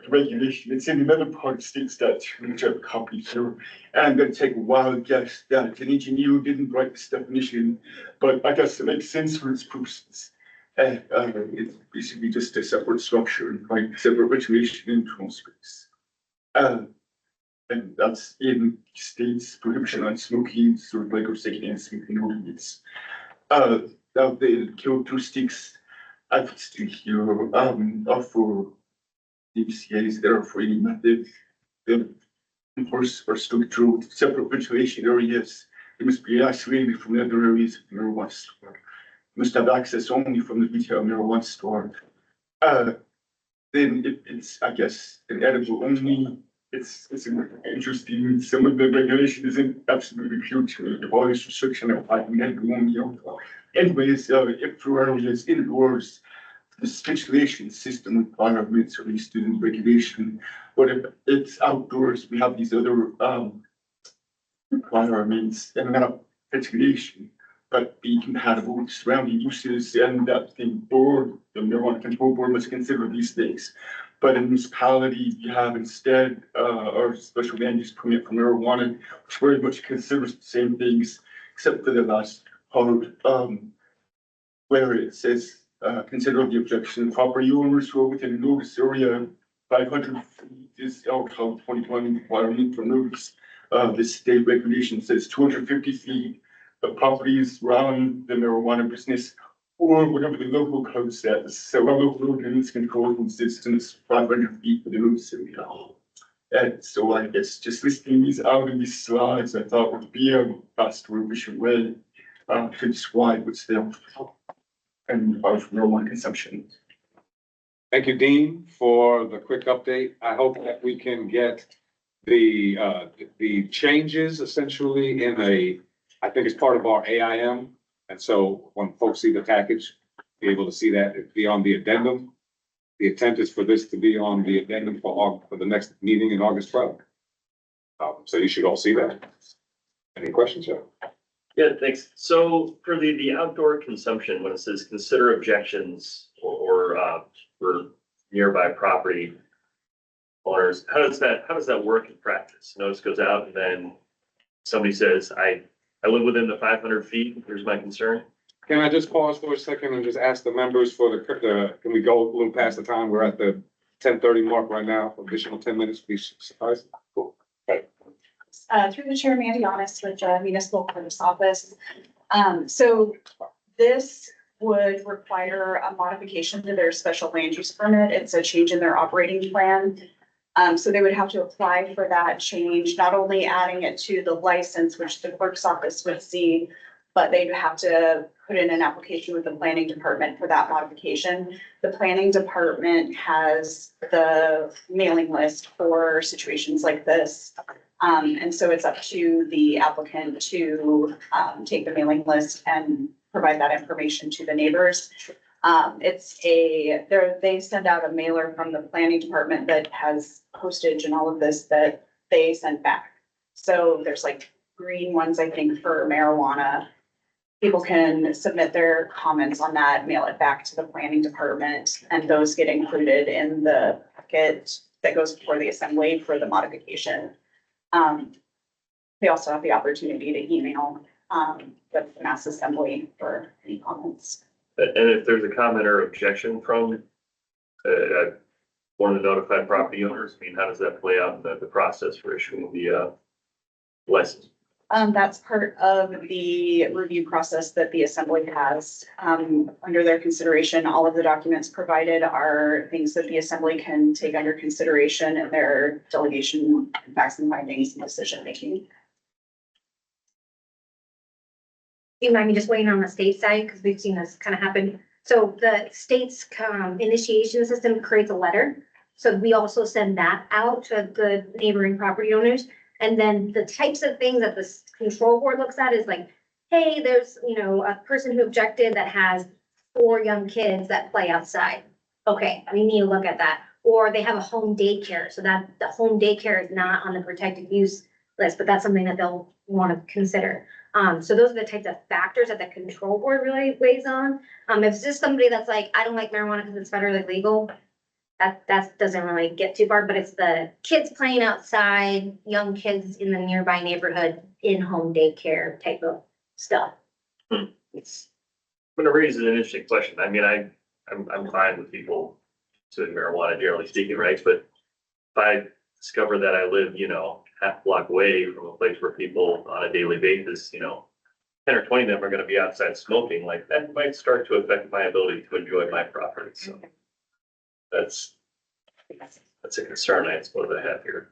regulation. It's in another part of state statute, which I've copied here. And I'm going to take a wild guess that an engineer didn't write this definition, but I guess it makes sense for its purposes. It's basically just a separate structure and like separate regulation in internal space. And that's in states prohibition on smoking, sort of like or secondhand smoking ordinance. Now the characteristics I've listed here are for DPCAs that are for any method. That of course are structured with separate ventilation areas. They must be isolated from the other areas of the marijuana store. Must have access only from the retail marijuana store. Then it's, I guess, an edible only. It's interesting. Some of the regulation isn't absolutely clear to the abolish restriction of edible only. Anyways, if for areas indoors, the ventilation system requirements are listed in regulation. But if it's outdoors, we have these other requirements and not ventilation, but be compatible with surrounding uses, and that the board, the marijuana control board, must consider these things. But in municipality, you have instead our special land use permit for marijuana, which very much considers the same things, except for the last part, where it says consider the objection property owners who are within a notice area 500 feet is alcohol 21 requirement for notice. The state regulation says 250 feet. The properties around the marijuana business or whatever the local code says. So our local ordinance controls distance 500 feet for those, so, you know. And so I guess just listing these out in these slides, I thought would be a faster, efficient way to describe what's there and about marijuana consumption. Thank you, Dean, for the quick update. I hope that we can get the changes essentially in I think it's part of our AIM. And so when folks see the package, be able to see that it be on the addendum. The intent is for this to be on the addendum for the next meeting in August 12th. So you should all see that. Any questions, Joe? Yeah, thanks. So for the outdoor consumption, when it says consider objections or for nearby property owners, how does that work in practice? Notice goes out and then somebody says, I live within the 500 feet. Here's my concern. Can I just pause for a second and just ask the members for can we go a little past the time? We're at the 10:30 mark right now. Additional 10 minutes, please suffice. Cool. Right. Through the chair, Mandy Honest with Municipal Clerk's Office. So this would require a modification to their special land use permit. It's a change in their operating plan. So they would have to apply for that change, not only adding it to the license, which the clerk's office would see, but they'd have to put in an application with the planning department for that modification. The planning department has the mailing list for situations like this. And so it's up to the applicant to take the mailing list and provide that information to the neighbors. They send out a mailer from the planning department that has postage and all of this that they send back. So there's like green ones, I think, for marijuana. People can submit their comments on that, mail it back to the planning department, and those get included in the packet that goes before the assembly for the modification. They also have the opportunity to email the mass assembly for any comments. And if there's a comment or objection from one of the notified property owners, I mean, how does that play out in the process for issuing the license? That's part of the review process that the assembly has. Under their consideration, all of the documents provided are things that the assembly can take under consideration in their delegation, facts and findings and decision making. Do you mind me just waiting on the state side, because we've seen this kind of happen. So the state's initiation system creates a letter. So we also send that out to the neighboring property owners. And then the types of things that the control board looks at is like, hey, there's, a person who objected that has 4 young kids that play outside. Okay, we need to look at that. Or they have a home daycare, so that the home daycare is not on the protected use list, but that's something that they'll want to consider. So those are the types of factors that the control board really weighs on. If it's just somebody that's like, I don't like marijuana because it's federally legal, that doesn't really get too far, but it's the kids playing outside, young kids in the nearby neighborhood, in-home daycare type of stuff. It's I'm gonna raise an interesting question. I mean, I'm fine with people doing marijuana, generally speaking, right? But if I discover that I live, half block away from a place where people on a daily basis, 10 or 20 of them are gonna be outside smoking, like that might start to affect my ability to enjoy my property. So that's a concern I suppose I have here.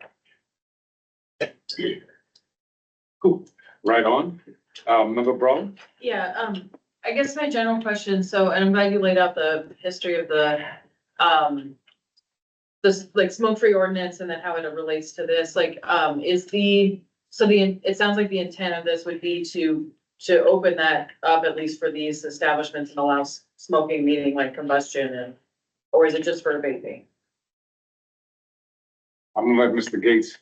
Cool. Right on. Member Brown? Yeah, I guess my general question, and I'm glad you laid out the history of this like smoke-free ordinance and then how it relates to this, it sounds like the intent of this would be to open that up at least for these establishments and allow smoking, meaning like combustion or is it just for vaping? I'm gonna let Mr. Gates.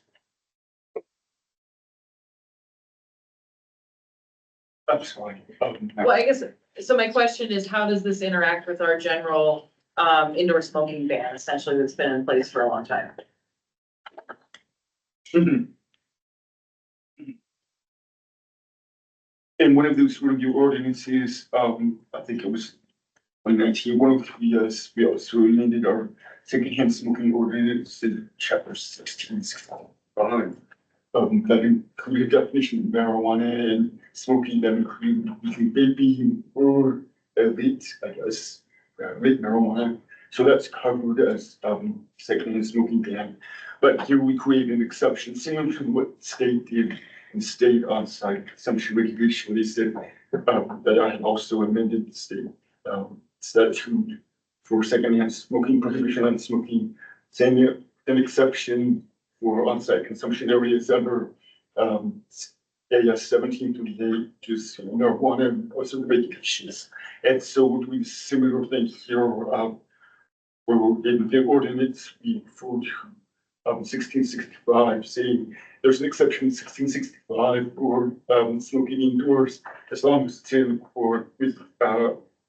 I'm sorry. Well, I guess, so my question is, how does this interact with our general indoor smoking ban, essentially, that's been in place for a long time? In one of those review ordinances, I think it was 103 years, we also amended our secondhand smoking ordinance in chapter 16. That included definition of marijuana and smoking that included vaping or elite, I guess, with marijuana. So that's covered as, secondhand smoking ban. But here we create an exception, similar to what the state did in state on-site consumption regulation. They said, that I had also amended the state, statute for secondhand smoking, prohibition on smoking, saying an exception for on-site consumption areas under, AS 1738, just marijuana and also regulations. And so we're doing a similar thing here, where in the ordinance, we refer to 1665, saying there's an exception in 1665 for smoking indoors, as long as it's in or with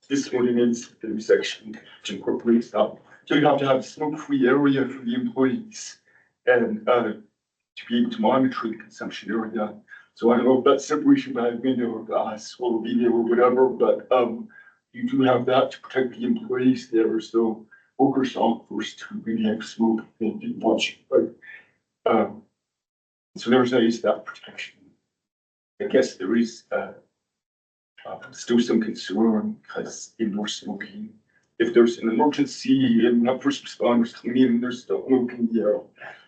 this ordinance, the section to incorporate that. So you have to have a smoke-free area for the employees and to be able to monitor the consumption area. So I don't know if that's separation by window or glass or video or whatever, but you do have that to protect the employees there. So workers aren't forced to really have smoke and didn't want you, but so there's that protection. I guess there is still some concern because indoor smoking, if there's an emergency and first responders come in, there's still smoking there.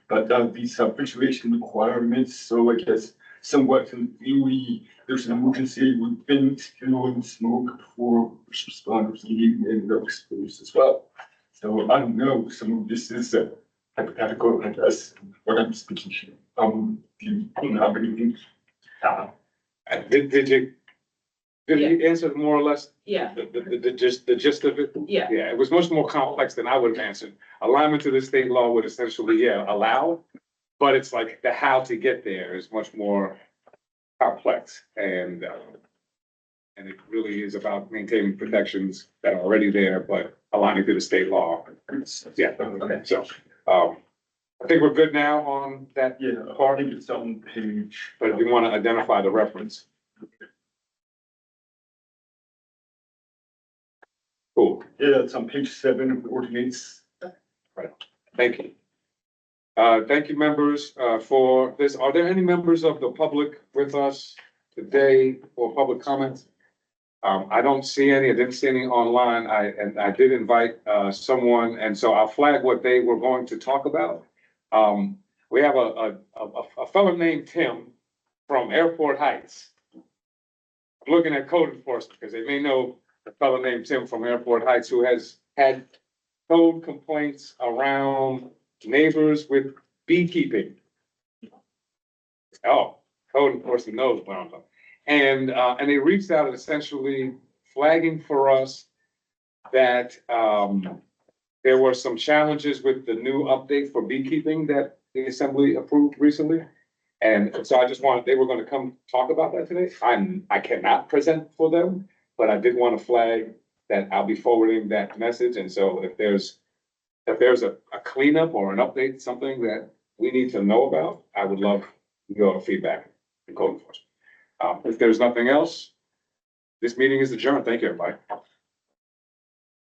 But these have ventilation requirements, so I guess somewhat in theory, there's an emergency with vent, and smoke before first responders leave and they're exposed as well. So I don't know, some of this is hypothetical, I guess, what I'm speaking to. Do you have anything? Did he answer more or less? Yeah. The gist of it? Yeah. Yeah, it was much more complex than I would have answered. Alignment to the state law would essentially, allow, but it's like the how to get there is much more complex and it really is about maintaining protections that are already there, but aligning to the state law. Yeah, okay, so, I think we're good now on that. Yeah, I think it's on page. But we want to identify the reference. Cool. Yeah, it's on page 7 of the ordinance. Right. Thank you. Thank you, members, for this. Are there any members of the public with us today for public comments? I don't see any. I didn't see any online. I did invite someone, and so I'll flag what they were going to talk about. We have a fellow named Tim from Airport Heights. I'm looking at code enforcement because they may know a fellow named Tim from Airport Heights who has had code complaints around neighbors with beekeeping. Oh, code enforcement knows what I'm talking. And they reached out and essentially flagging for us that there were some challenges with the new update for beekeeping that the assembly approved recently. And so I just wanted, they were gonna come talk about that today. I cannot present for them, but I did want to flag that I'll be forwarding that message. And so if there's a cleanup or an update, something that we need to know about, I would love your feedback in code enforcement. If there's nothing else, this meeting is adjourned. Thank you, everybody.